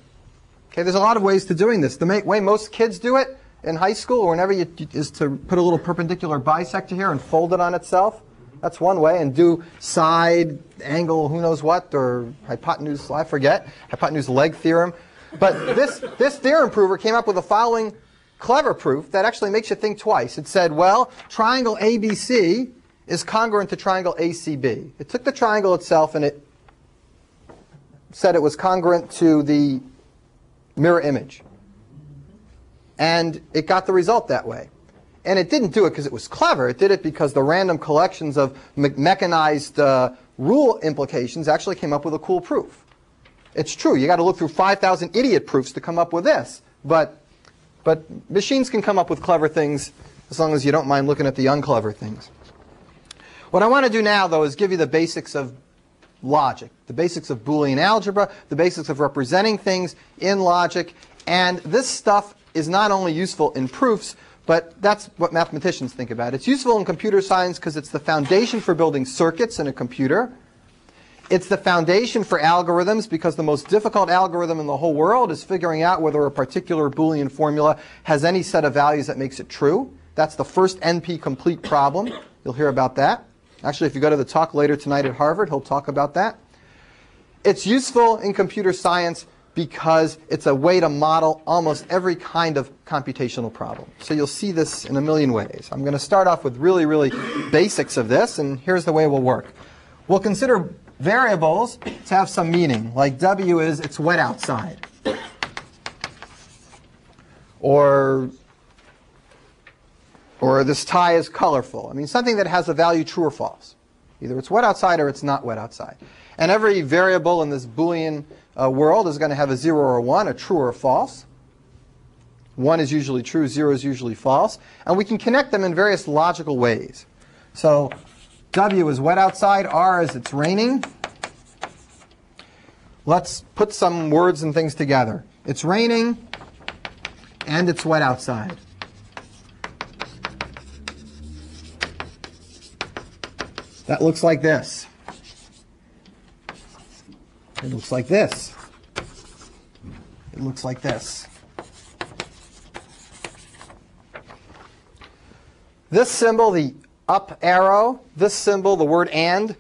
Okay, there's a lot of ways to doing this. The way most kids do it in high school or whenever is to put a little perpendicular bisector here and fold it on itself. That's one way, and do side, angle, who knows what, or hypotenuse, I forget, hypotenuse leg theorem. But this theorem prover came up with the following clever proof that actually makes you think twice. It said, well, triangle ABC is congruent to triangle ACB. It took the triangle itself and it said it was congruent to the mirror image. And it got the result that way. And it didn't do it because it was clever. It did it because the random collections of mechanized rule implications actually came up with a cool proof. It's true. You got to look through 5,000 idiot proofs to come up with this. But machines can come up with clever things as long as you don't mind looking at the unclever things. What I want to do now, though, is give you the basics of logic, the basics of Boolean algebra, the basics of representing things in logic. And this stuff is not only useful in proofs, but that's what mathematicians think about. It's useful in computer science because it's the foundation for building circuits in a computer. It's the foundation for algorithms because the most difficult algorithm in the whole world is figuring out whether a particular Boolean formula has any set of values that makes it true. That's the first NP-complete problem. You'll hear about that. Actually, if you go to the talk later tonight at Harvard, he'll talk about that. It's useful in computer science because it's a way to model almost every kind of computational problem. So you'll see this in a million ways. I'm going to start off with really, really basics of this, and here's the way it will work. We'll consider variables to have some meaning, like W is it's wet outside. or this tie is colorful. I mean, something that has a value true or false. Either it's wet outside or it's not wet outside. And every variable in this Boolean world is going to have a 0 or a 1, a true or a false. 1 is usually true, 0 is usually false. And we can connect them in various logical ways. So W is wet outside, R is it's raining. Let's put some words and things together. It's raining and it's wet outside. That looks like this. It looks like this. It looks like this. This symbol, the up arrow, this symbol, the word and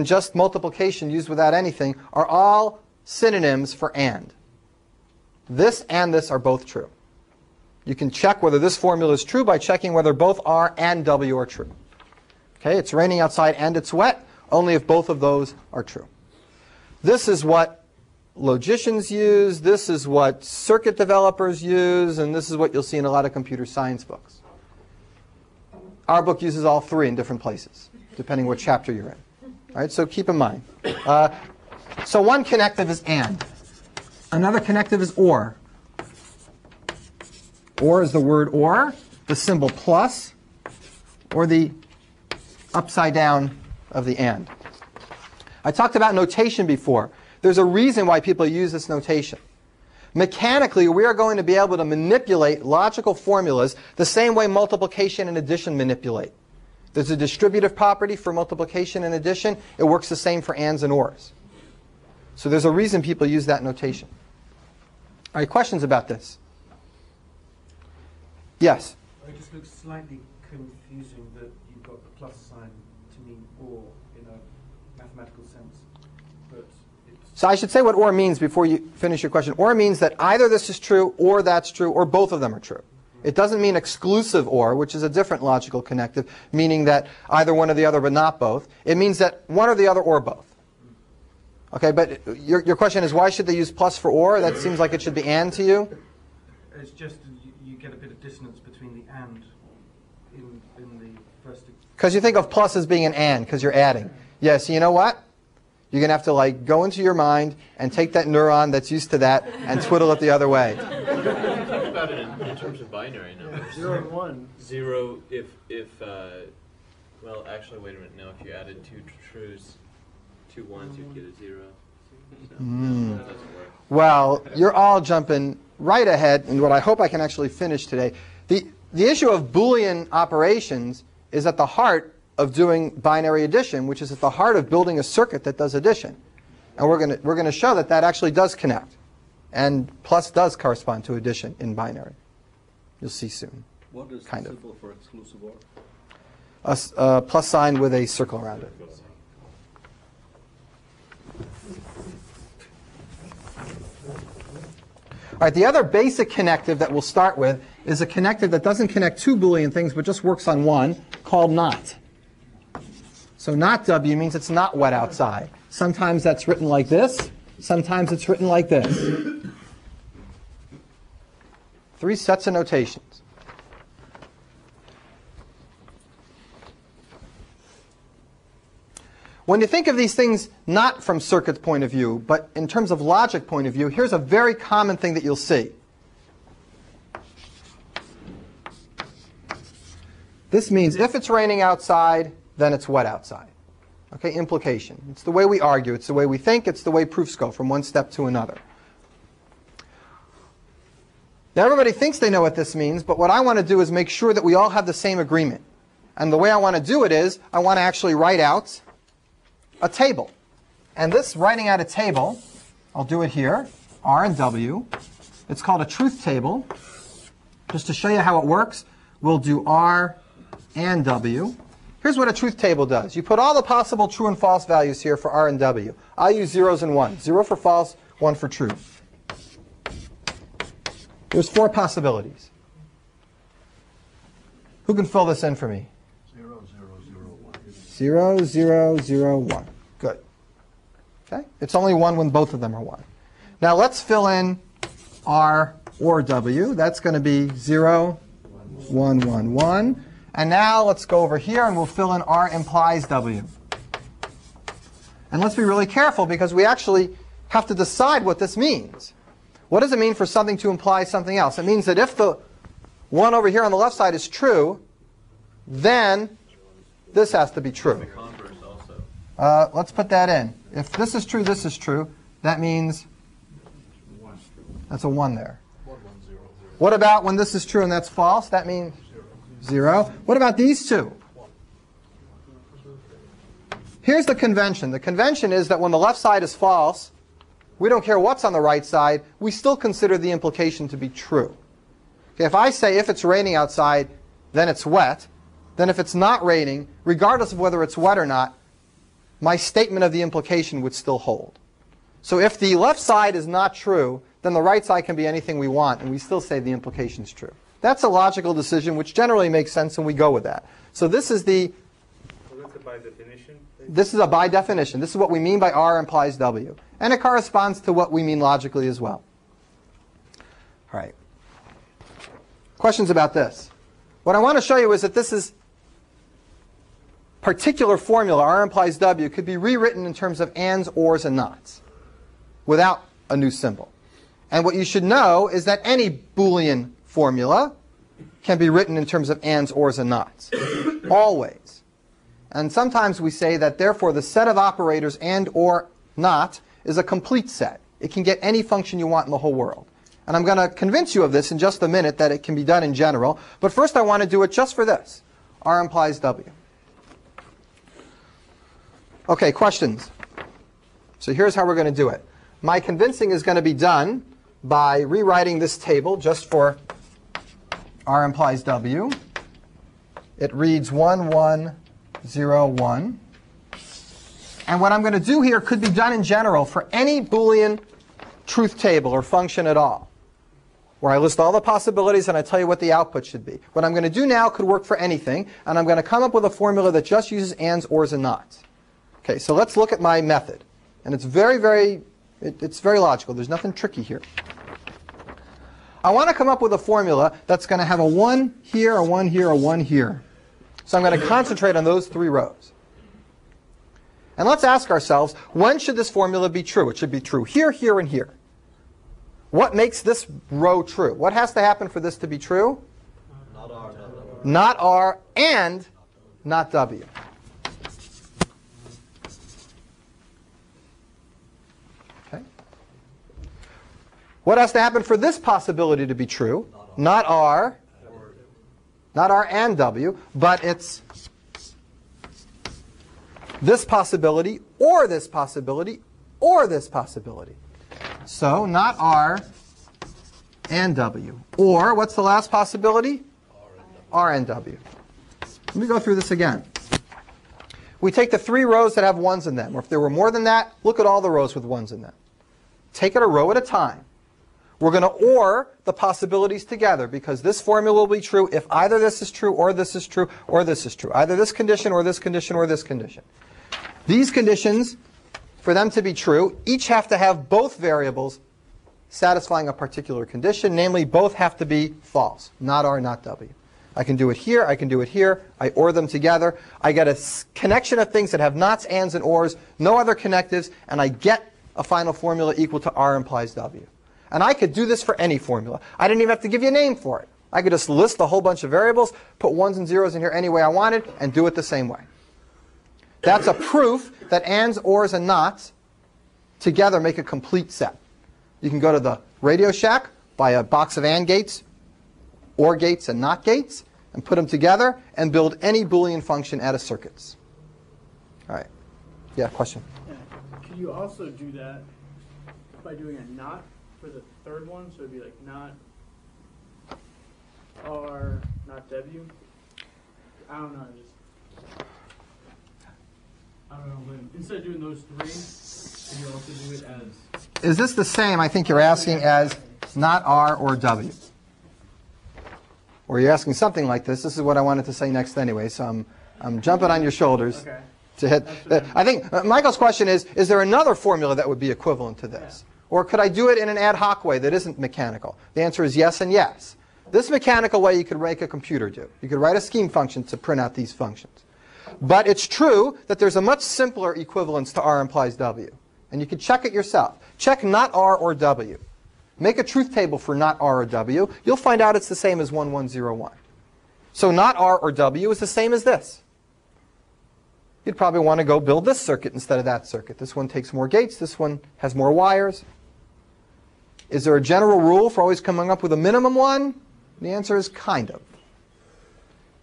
just multiplication used without anything are all synonyms for and. This and this are both true. You can check whether this formula is true by checking whether both R and W are true. Okay, it's raining outside and it's wet, only if both of those are true. This is what logicians use, this is what circuit developers use, and this is what you'll see in a lot of computer science books. Our book uses all three in different places, depending what chapter you're in. All right, so keep in mind. So one connective is and. Another connective is or. Or is the word or, the symbol plus, or the upside down of the and. I talked about notation before. There's a reason why people use this notation. Mechanically, we are going to be able to manipulate logical formulas the same way multiplication and addition manipulate. There's a distributive property for multiplication and addition. It works the same for ands and ors. So there's a reason people use that notation. All right, questions about this? Yes? It just looks slightly confusing that you've got the plus sign to mean or in a mathematical sense. But so I should say what or means before you finish your question. Or means that either this is true, or that's true, or both of them are true. It doesn't mean exclusive or, which is a different logical connective, meaning that either one or the other but not both. It means that one or the other or both. Okay, but your question is why should they use plus for or? That seems like it should be and to you. it's just you get a bit of dissonance between the and in the first. Because you think of plus as being an and, because you're adding. Yeah, so you know what? You're going to have to like go into your mind and take that neuron that's used to that and twiddle it the other way. Think about it in terms of binary numbers. 0 and 1. 0 if well, actually, wait a minute. No, if you added 2 truths, 2 ones, you'd get a 0. So, no, that doesn't work. Well, you're all jumping right ahead in what I hope I can actually finish today. The issue of Boolean operations is at the heart of doing binary addition, which is at the heart of building a circuit that does addition. And we're going to show that that actually does connect. And plus does correspond to addition in binary. You'll see soon. What is the symbol for exclusive or? A plus sign with a circle around it. All right, the other basic connective that we'll start with is a connective that doesn't connect two Boolean things, but just works on one, called not. So not W means it's not wet outside. Sometimes that's written like this. Sometimes it's written like this. 3 sets of notations. When you think of these things not from circuit's point of view, but in terms of logic point of view, here's a very common thing that you'll see. This means if it's raining outside, then it's wet outside. Okay, implication. It's the way we argue. It's the way we think. It's the way proofs go from one step to another. Now everybody thinks they know what this means, but what I want to do is make sure that we all have the same agreement. And the way I want to do it is I want to actually write out a table. And this writing out a table, I'll do it here, R and W. It's called a truth table. Just to show you how it works, we'll do R and W. Here's what a truth table does. You put all the possible true and false values here for R and W. I'll use zeros and ones. 0 for false, 1 for true. There's 4 possibilities. Who can fill this in for me? 0, 0, 0, 1. 0, 0, 0, 1. Good. Okay? It's only 1 when both of them are 1. Now let's fill in R or W. That's going to be 0, 1, 1, 1. And now let's go over here and we'll fill in R implies W. And let's be really careful because we actually have to decide what this means. What does it mean for something to imply something else? It means that if the one over here on the left side is true, then this has to be true. The converse also. Let's put that in. If this is true, that means that's a 1 there. What about when this is true and that's false? That means 0. What about these two? Here's the convention. The convention is that when the left side is false, we don't care what's on the right side, we still consider the implication to be true. Okay, if I say if it's raining outside, then it's wet, then if it's not raining, regardless of whether it's wet or not, my statement of the implication would still hold. So if the left side is not true, then the right side can be anything we want, and we still say the implication is true. That's a logical decision, which generally makes sense, and we go with that. So this is the... So that's a by definition? This is a by definition. This is what we mean by R implies W. And it corresponds to what we mean logically as well. All right. Questions about this? What I want to show you is that this is particular formula, R implies W, could be rewritten in terms of ands, ors, and nots without a new symbol. And what you should know is that any Boolean formula can be written in terms of ands, ors, and nots. Always. And sometimes we say that, therefore, the set of operators and, or, not is a complete set. It can get any function you want in the whole world. And I'm going to convince you of this in just a minute, that it can be done in general. But first I want to do it just for this. R implies W. OK, questions? So here's how we're going to do it. My convincing is going to be done by rewriting this table just for R implies W. It reads 1, 1, 0, 1. And what I'm going to do here could be done in general for any Boolean truth table or function at all, where I list all the possibilities and I tell you what the output should be. What I'm going to do now could work for anything, and I'm going to come up with a formula that just uses ands, ors, and nots. OK, so let's look at my method. And it's very logical. There's nothing tricky here. I want to come up with a formula that's going to have a 1 here, a 1 here, a 1 here. So I'm going to concentrate on those 3 rows. And let's ask ourselves, when should this formula be true? It should be true here, here, and here. What makes this row true? What has to happen for this to be true? Not R, not W. Not R and not W. Okay. What has to happen for this possibility to be true? Not R. Not R and W, but it's this possibility, or this possibility, or this possibility. So not R and W. Or, what's the last possibility? R and W. Let me go through this again. We take the 3 rows that have 1s in them. Or if there were more than that, look at all the rows with 1s in them. Take it a row at a time. We're going to OR the possibilities together, because this formula will be true if either this is true, or this is true, or this is true. Either this condition, or this condition, or this condition. These conditions, for them to be true, each have to have both variables satisfying a particular condition. Namely, both have to be false. Not R, not W. I can do it here. I can do it here. I OR them together. I get a connection of things that have nots, ands, and ors, no other connectives, and I get a final formula equal to R implies W. And I could do this for any formula. I didn't even have to give you a name for it. I could just list a whole bunch of variables, put 1s and 0s in here any way I wanted, and do it the same way. That's a proof that ands, ors, and nots together make a complete set. You can go to the Radio Shack, buy a box of AND gates, OR gates, and NOT gates, and put them together, and build any Boolean function out of circuits. All right. Yeah, question? Yeah. Could you also do that by doing a NOT for the third one? So it'd be like not R, not W. I don't know. I don't know. But instead of doing those 3, could you also do it as? Is this the same, I think you're asking, as not R or W? Or you're asking something like this. This is what I wanted to say next anyway, so I'm jumping on your shoulders. Okay. To hit. I think Michael's question is there another formula that would be equivalent to this? Or could I do it in an ad hoc way that isn't mechanical? The answer is yes and yes. This mechanical way you could make a computer do. You could write a scheme function to print out these functions. But it's true that there's a much simpler equivalence to R implies W. And you can check it yourself. Check not R or W. Make a truth table for not R or W. You'll find out it's the same as 1101. So not R or W is the same as this. You'd probably want to go build this circuit instead of that circuit. This one takes more gates. This one has more wires. Is there a general rule for always coming up with a minimum one? The answer is kind of.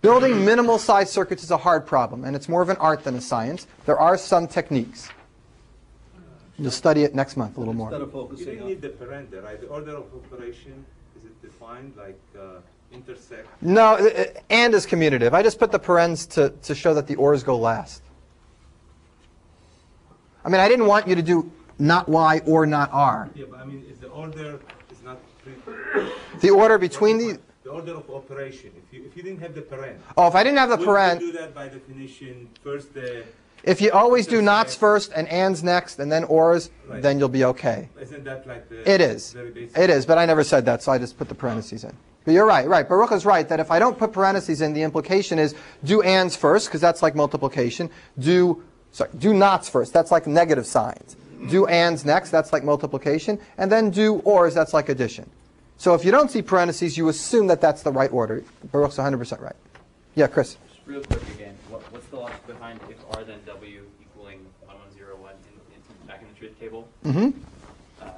Building minimal size circuits is a hard problem, and it's more of an art than a science. There are some techniques. You'll study it next month a little more. Instead of You focusing didn't on need the parent, right? The order of operation, is it defined like intersect? No, and is commutative. I just put the parens to show that the ors go last. I mean, I didn't want you to do not Y or not R. Yeah, but I mean, if the order is not The order between the... the order of operation. If you didn't have the parent, Oh, if I didn't have the would parent... you do that by definition? First the... If you always do nots first and ands next and then ors, Right. then you'll be okay. Isn't that like the... It is. very basic? It is, but I never said that, so I just put the parentheses in. But you're right, right. Baruch is right that if I don't put parentheses in, the implication is do ands first, because that's like multiplication. Do nots first. That's like negative signs. Do ands next. That's like multiplication. And then do ors. That's like addition. So if you don't see parentheses, you assume that that's the right order. Baruch's 100% right. Yeah, Chris. Just real quick again, what's the logic behind if R then W equaling 1101 back in the truth table? I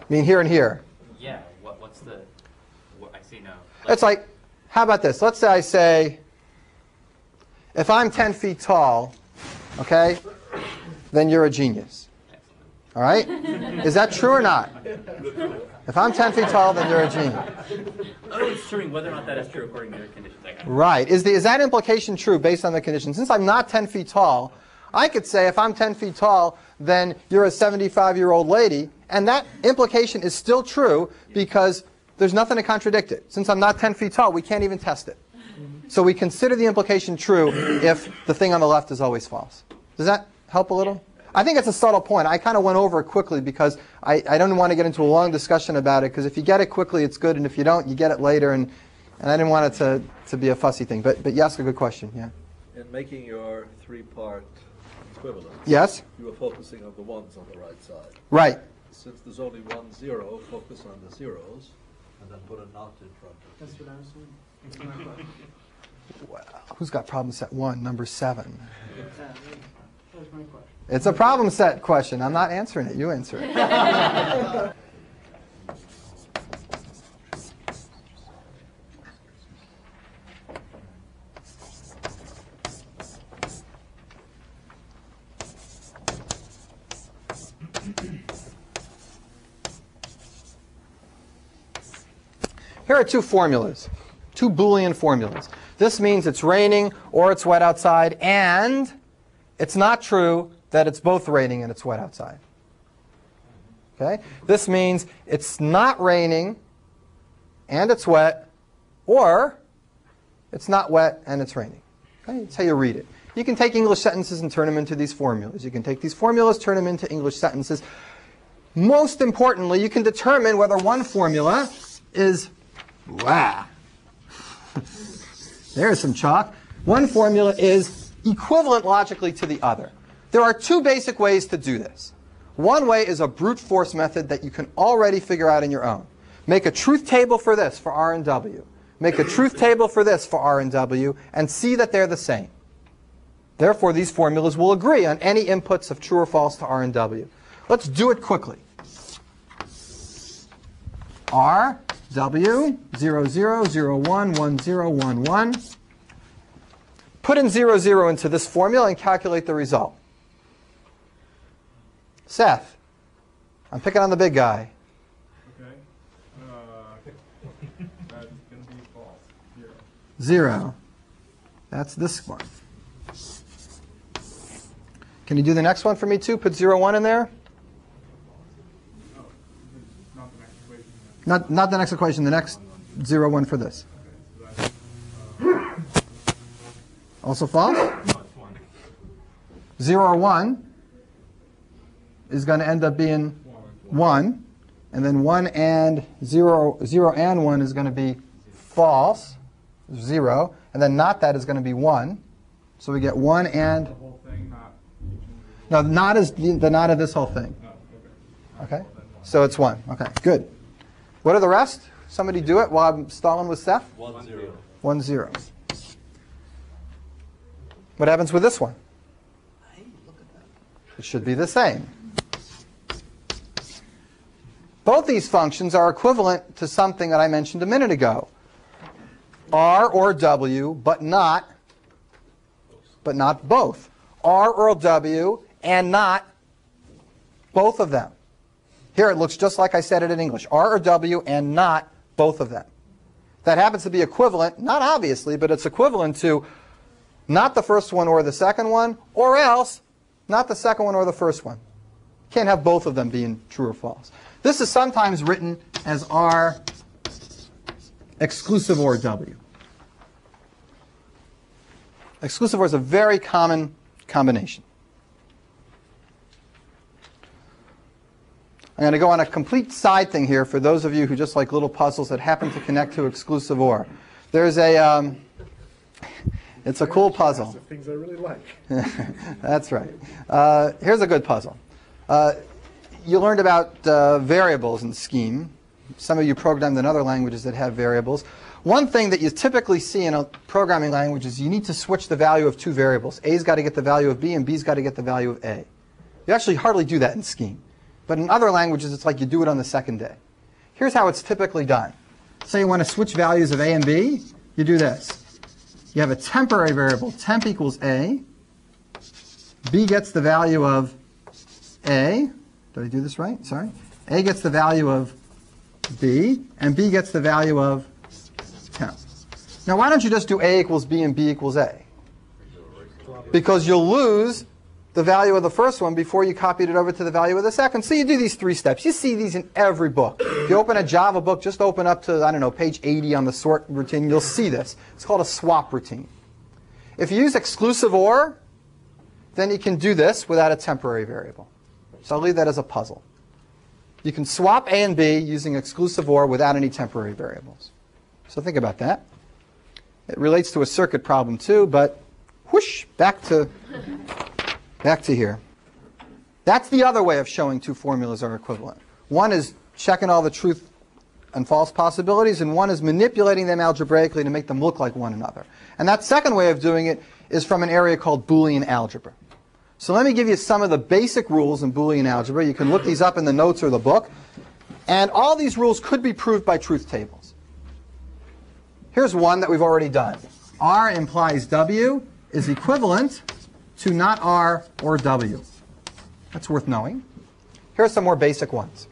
mean here and here. Yeah, what's the, I see no. It's like, how about this? Let's say I say, if I'm 10 feet tall, okay, then you're a genius. All right? Is that true or not? If I'm 10 feet tall, then you're a genius. Oh, it's true, whether or not that is true according to your conditions. Right. Is that implication true based on the condition? Since I'm not 10 feet tall, I could say if I'm 10 feet tall, then you're a 75-year-old lady, and that implication is still true because there's nothing to contradict it. Since I'm not 10 feet tall, we can't even test it. So we consider the implication true if the thing on the left is always false. Does that help a little? I think it's a subtle point. I kind of went over it quickly because I don't want to get into a long discussion about it, because if you get it quickly, it's good, and if you don't, you get it later, and I didn't want it to be a fussy thing. But you asked a good question, yeah. in making your three-part equivalence. Yes? You were focusing on the ones on the right side. Right. Since there's only 1 0, focus on the zeros, and then put a not in front of it. That's what I was saying. Well, who's got problem set 1, number 7? That was my question. It's a problem set question. I'm not answering it. You answer it. Here are two formulas, two Boolean formulas. This means it's raining or it's wet outside, and it's not true that it's both raining and it's wet outside. Okay? This means it's not raining and it's wet, or it's not wet and it's raining. Okay? That's how you read it. You can take English sentences and turn them into these formulas. You can take these formulas, turn them into English sentences. Most importantly, you can determine whether one formula is... Wow. There's some chalk. One formula is equivalent logically to the other. There are two basic ways to do this. One way is a brute force method that you can already figure out on your own. Make a truth table for this, for R and W. Make a truth table for this, for R and W, and see that they're the same. Therefore, these formulas will agree on any inputs of true or false to R and W. Let's do it quickly. R, W, 0, 0, 0, 1, 1, 0, 1, 1. Put in 0, 0 into this formula and calculate the result. Seth, I'm picking on the big guy. Okay. That's going to be false. 0. 0. That's this one. Can you do the next one for me too? Put 0, 1 in there? No, not the next equation. Not the next equation, the next 0, 1 for this. Okay, so that's, Also false? no, it's 1. 0 or 1 is going to end up being 1. And then 1 and 0, 0 and 1 is going to be false, 0. And then not that is going to be 1. So we get 1 and... The whole thing, not each individual. No, not is the not of this whole thing. Oh, Okay? So it's 1. Okay, good. What are the rest? Somebody do it while I'm stalling with Seth? 1, 0. 1, 0. What happens with this one? It should be the same. Both these functions are equivalent to something that I mentioned a minute ago. R or W, but not both. R or W and not both of them. Here it looks just like I said it in English. R or W and not both of them. That happens to be equivalent, not obviously, but it's equivalent to not the first one or the second one, or else not the second one or the first one. Can't have both of them being true or false. This is sometimes written as R exclusive or W. Exclusive or is a very common combination. I'm going to go on a complete side thing here for those of you who just like little puzzles that happen to connect to exclusive or. There's a, it's a cool puzzle. Things I really like. That's right. Here's a good puzzle. You learned about variables in Scheme. Some of you programmed in other languages that have variables. One thing that you typically see in a programming language is you need to switch the value of two variables. A's got to get the value of B, and B's got to get the value of A. You actually hardly do that in Scheme. But in other languages, it's like you do it on the second day. Here's how it's typically done. Say you want to switch values of A and B. You do this. You have a temporary variable, temp equals A. B gets the value of A. Did I do this right? Sorry. A gets the value of B, and B gets the value of temp. Now, why don't you just do A equals B and B equals A? Because you'll lose the value of the first one before you copied it over to the value of the second. So you do these 3 steps. You see these in every book. If you open a Java book, just open up to, I don't know, page 80 on the sort routine. You'll see this. It's called a swap routine. If you use exclusive OR, then you can do this without a temporary variable. So I'll leave that as a puzzle. You can swap A and B using exclusive OR without any temporary variables. So think about that. It relates to a circuit problem too, but whoosh, back to here. That's the other way of showing two formulas are equivalent. One is checking all the truth and false possibilities, and one is manipulating them algebraically to make them look like one another. And that second way of doing it is from an area called Boolean algebra. So let me give you some of the basic rules in Boolean algebra. You can look these up in the notes or the book. And all these rules could be proved by truth tables. Here's one that we've already done. R implies W is equivalent to not R or W. That's worth knowing. Here are some more basic ones.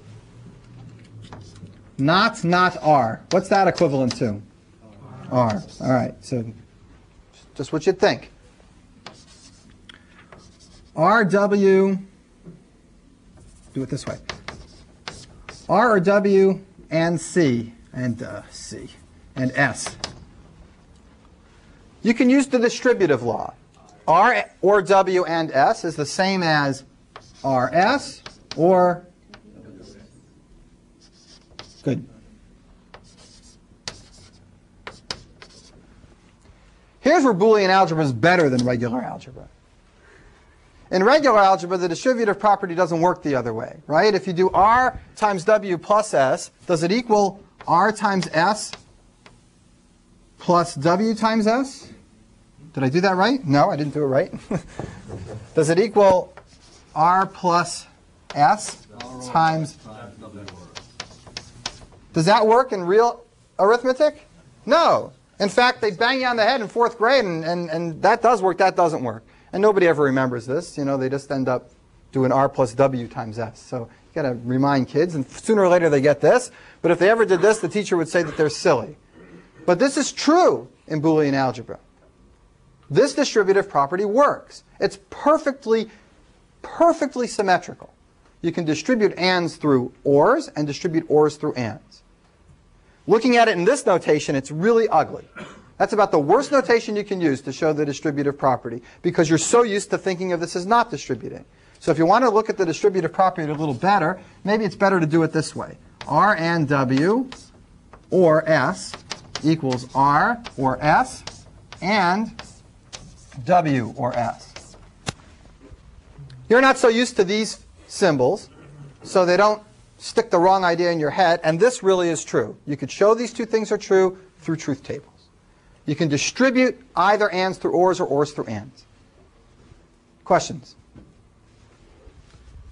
Not R. What's that equivalent to? R. All right, so just what you'd think. RW, do it this way. R or W and C, and S. You can use the distributive law. R or W and S is the same as RS or... Good. Here's where Boolean algebra is better than regular algebra. In regular algebra, the distributive property doesn't work the other way, right? If you do R times W plus S, does it equal R times S plus W times S? Did I do that right? No, I didn't do it right. Does it equal R plus S times... Does that work in real arithmetic? No. In fact, they bang you on the head in 4th grade, and that does work, that doesn't work. And nobody ever remembers this. You know, they just end up doing R plus W times S. So you got to remind kids, and sooner or later they get this. But if they ever did this, the teacher would say that they're silly. But this is true in Boolean algebra. This distributive property works. It's perfectly symmetrical. You can distribute ands through ors and distribute ors through ands. Looking at it in this notation, it's really ugly. That's about the worst notation you can use to show the distributive property, because you're so used to thinking of this as not distributing. So if you want to look at the distributive property a little better, maybe it's better to do it this way. R and W or S equals R or S and W or S. You're not so used to these symbols, so they don't stick the wrong idea in your head, and this really is true. You could show these two things are true through truth tables. You can distribute either ands through ors or ors through ands. Questions?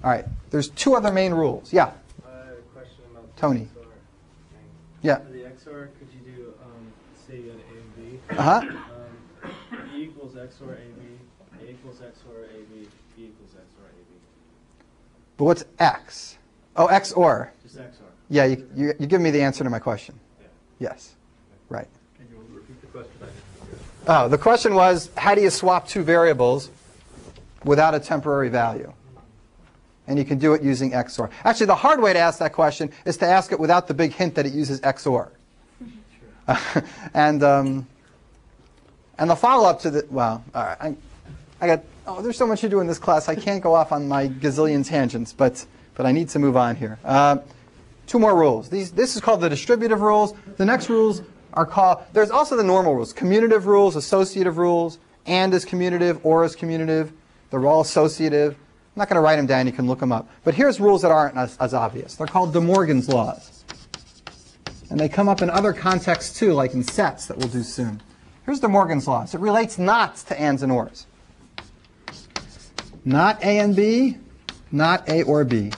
All right, there's two other main rules. Yeah? Question about Tony. XOR. Yeah. For the XOR, could you do, say you had A and B? Uh-huh. E equals XOR AB, A equals XOR AB, B equals XOR AB. But what's X? Oh, XOR. Just XOR. Yeah, you give me the answer to my question. Yeah. Yes. Right. Can you repeat the question? I didn't hear. Oh, the question was, how do you swap two variables without a temporary value? And you can do it using XOR. Actually, the hard way to ask that question is to ask it without the big hint that it uses XOR. And the follow-up to the, well, all right, I got, oh, there's so much to do in this class. I can't go off on my gazillion tangents, but I need to move on here. Two more rules. This is called the distributive rules. The next rules are called, there's also the normal rules, commutative rules, associative rules, and is commutative, or is commutative. They're all associative. I'm not going to write them down. You can look them up. But here's rules that aren't as obvious. They're called De Morgan's laws. And they come up in other contexts too, like in sets that we'll do soon. Here's De Morgan's laws. It relates not to ands and ors. Not A and B, not A or B.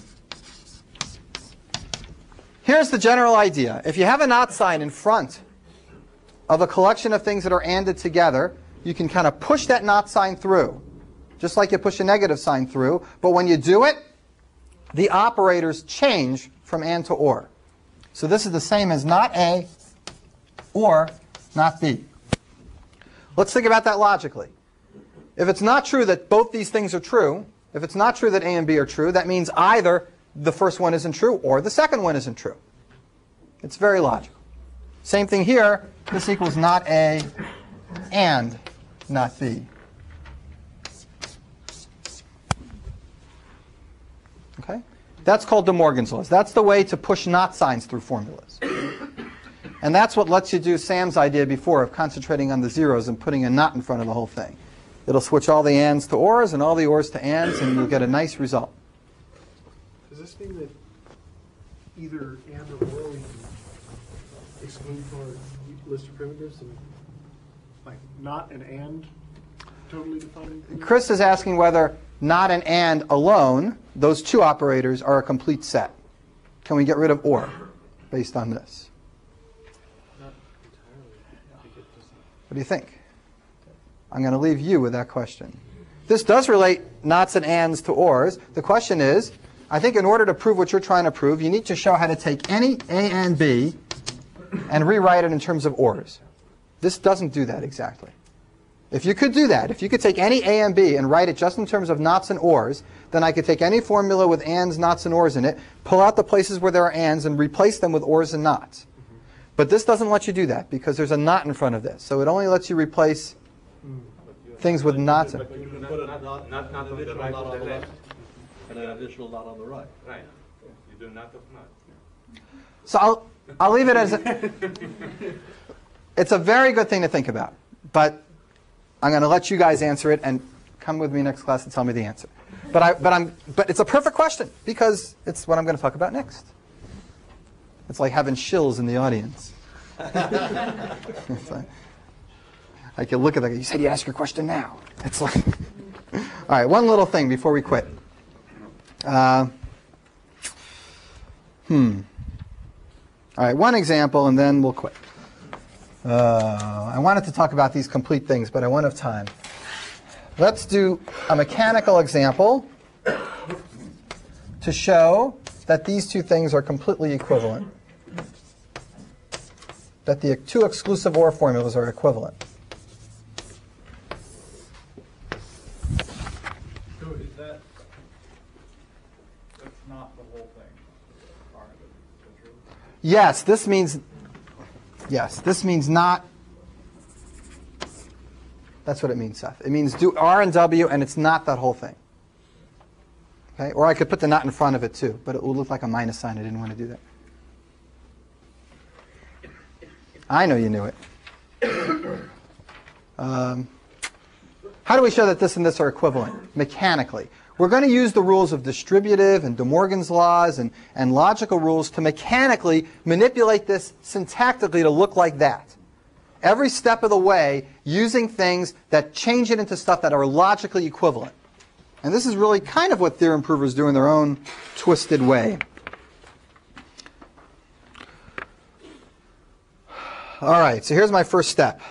Here's the general idea. If you have a not sign in front of a collection of things that are anded together, you can kind of push that not sign through, just like you push a negative sign through. But when you do it, the operators change from and to or. So this is the same as not A or not B. Let's think about that logically. If it's not true that both these things are true, if it's not true that A and B are true, that means either the first one isn't true or the second one isn't true. It's very logical. Same thing here. This equals not A and not B. Okay? That's called De Morgan's laws. That's the way to push not signs through formulas. And that's what lets you do Sam's idea before of concentrating on the zeros and putting a not in front of the whole thing. It'll switch all the ands to ors and all the ors to ands, and you'll get a nice result. Does this mean that either and or we can exclude from our list of primitives and like not an and totally defining? Chris is asking whether not and alone, those two operators, are a complete set. Can we get rid of or based on this? Not entirely. What do you think? I'm going to leave you with that question. This does relate nots and ands to ors. The question is, I think in order to prove what you're trying to prove, you need to show how to take any A and B and rewrite it in terms of ors. This doesn't do that exactly. If you could do that, if you could take any A and B and write it just in terms of nots and ors, then I could take any formula with ands, nots, and ors in it, pull out the places where there are ands, and replace them with ors and nots. But this doesn't let you do that because there's a not in front of this. So it only lets you replace things with nots. But you can put a not on the right on the left and an additional not on the right. Right. You do not of not. So I'll leave it as it's a very good thing to think about. But I'm going to let you guys answer it and come with me next class and tell me the answer. But it's a perfect question because it's what I'm going to talk about next. It's like having shills in the audience. It's like, I can look at that. You said you ask your question now. It's like, all right. One little thing before we quit. All right. One example, and then we'll quit. I wanted to talk about these complete things, but I won't have time. Let's do a mechanical example to show that these two things are completely equivalent. That the two exclusive OR formulas are equivalent. So is that's not the whole thing? Is that true? Yes, this means not. That's what it means, Seth. It means do R and W, and it's not that whole thing. Okay? Or I could put the not in front of it too, but it will look like a minus sign. I didn't want to do that. I know you knew it. How do we show that this and this are equivalent mechanically? We're going to use the rules of distributive and De Morgan's laws and logical rules to mechanically manipulate this syntactically to look like that. Every step of the way using things that change it into stuff that are logically equivalent. And this is really kind of what theorem provers do in their own twisted way. All right, so here's my first step.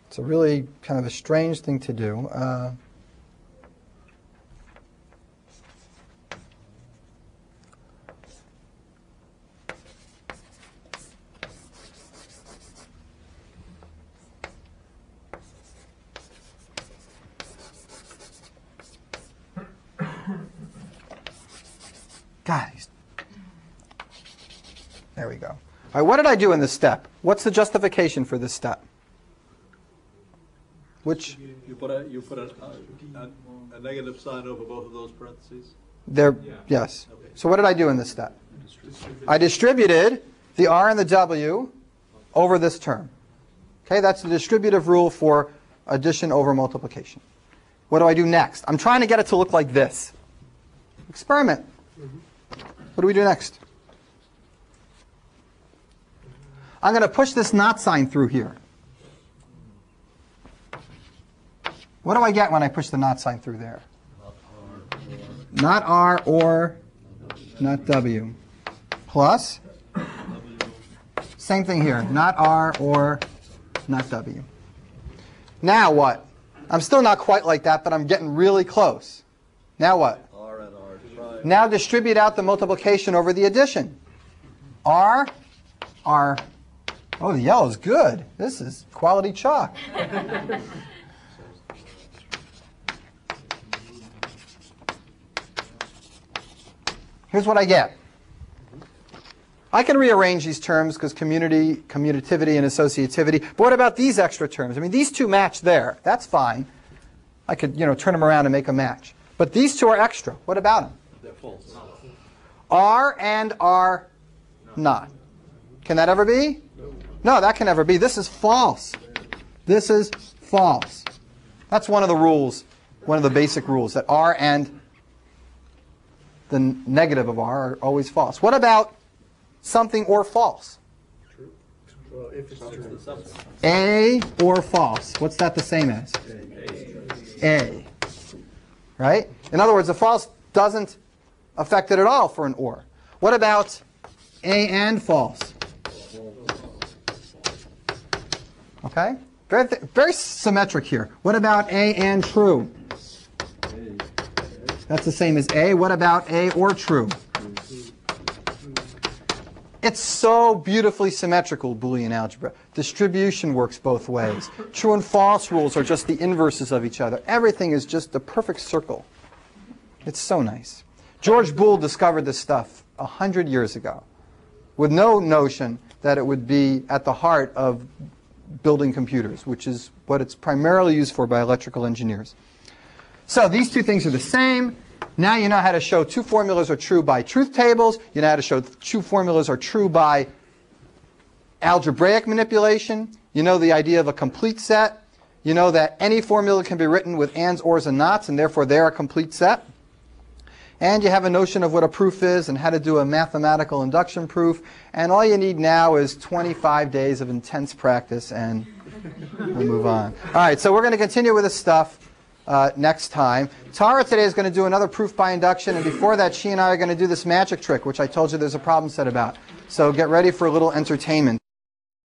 It's a really kind of a strange thing to do. God, there we go. All right, what did I do in this step? What's the justification for this step? Which you put a negative sign over both of those parentheses? there, yes. Okay. So what did I do in this step? I distributed the R and the W over this term. Okay, that's the distributive rule for addition over multiplication. What do I do next? I'm trying to get it to look like this. Experiment. What do we do next? I'm going to push this not sign through here. What do I get when I push the not sign through there? Not R or not W. Plus, same thing here. Not R or not W. Now what? I'm still not quite like that, but I'm getting really close. Now what? R and R. Now distribute out the multiplication over the addition. R. Oh, the yellow's good. This is quality chalk. Here's what I get. I can rearrange these terms because commutativity and associativity. But what about these extra terms? I mean, these two match there. That's fine. I could, turn them around and make a match. But these two are extra. What about them? They're false. R and R not. Can that ever be? No, that can never be. This is false. This is false. That's one of the rules, one of the basic rules, that R and the negative of R are always false. What about something or false? True. Well, if it's true. A or false. What's that the same as? A. Right? In other words, the false doesn't affect it at all for an or. What about A and false? Okay? Very symmetric here. What about A and true? That's the same as A. What about A or true? It's so beautifully symmetrical, Boolean algebra. Distribution works both ways. True and false rules are just the inverses of each other. Everything is just a perfect circle. It's so nice. George Boole discovered this stuff 100 years ago with no notion that it would be at the heart of building computers, which is what it's primarily used for by electrical engineers. So these two things are the same. Now you know how to show two formulas are true by truth tables. You know how to show two formulas are true by algebraic manipulation. You know the idea of a complete set. You know that any formula can be written with ands, ors, and nots, and therefore they're a complete set. And you have a notion of what a proof is and how to do a mathematical induction proof. And all you need now is 25 days of intense practice, and we'll move on. All right, so we're going to continue with this stuff next time. Tara today is going to do another proof by induction, and before that, she and I are going to do this magic trick, which I told you there's a problem set about. So get ready for a little entertainment.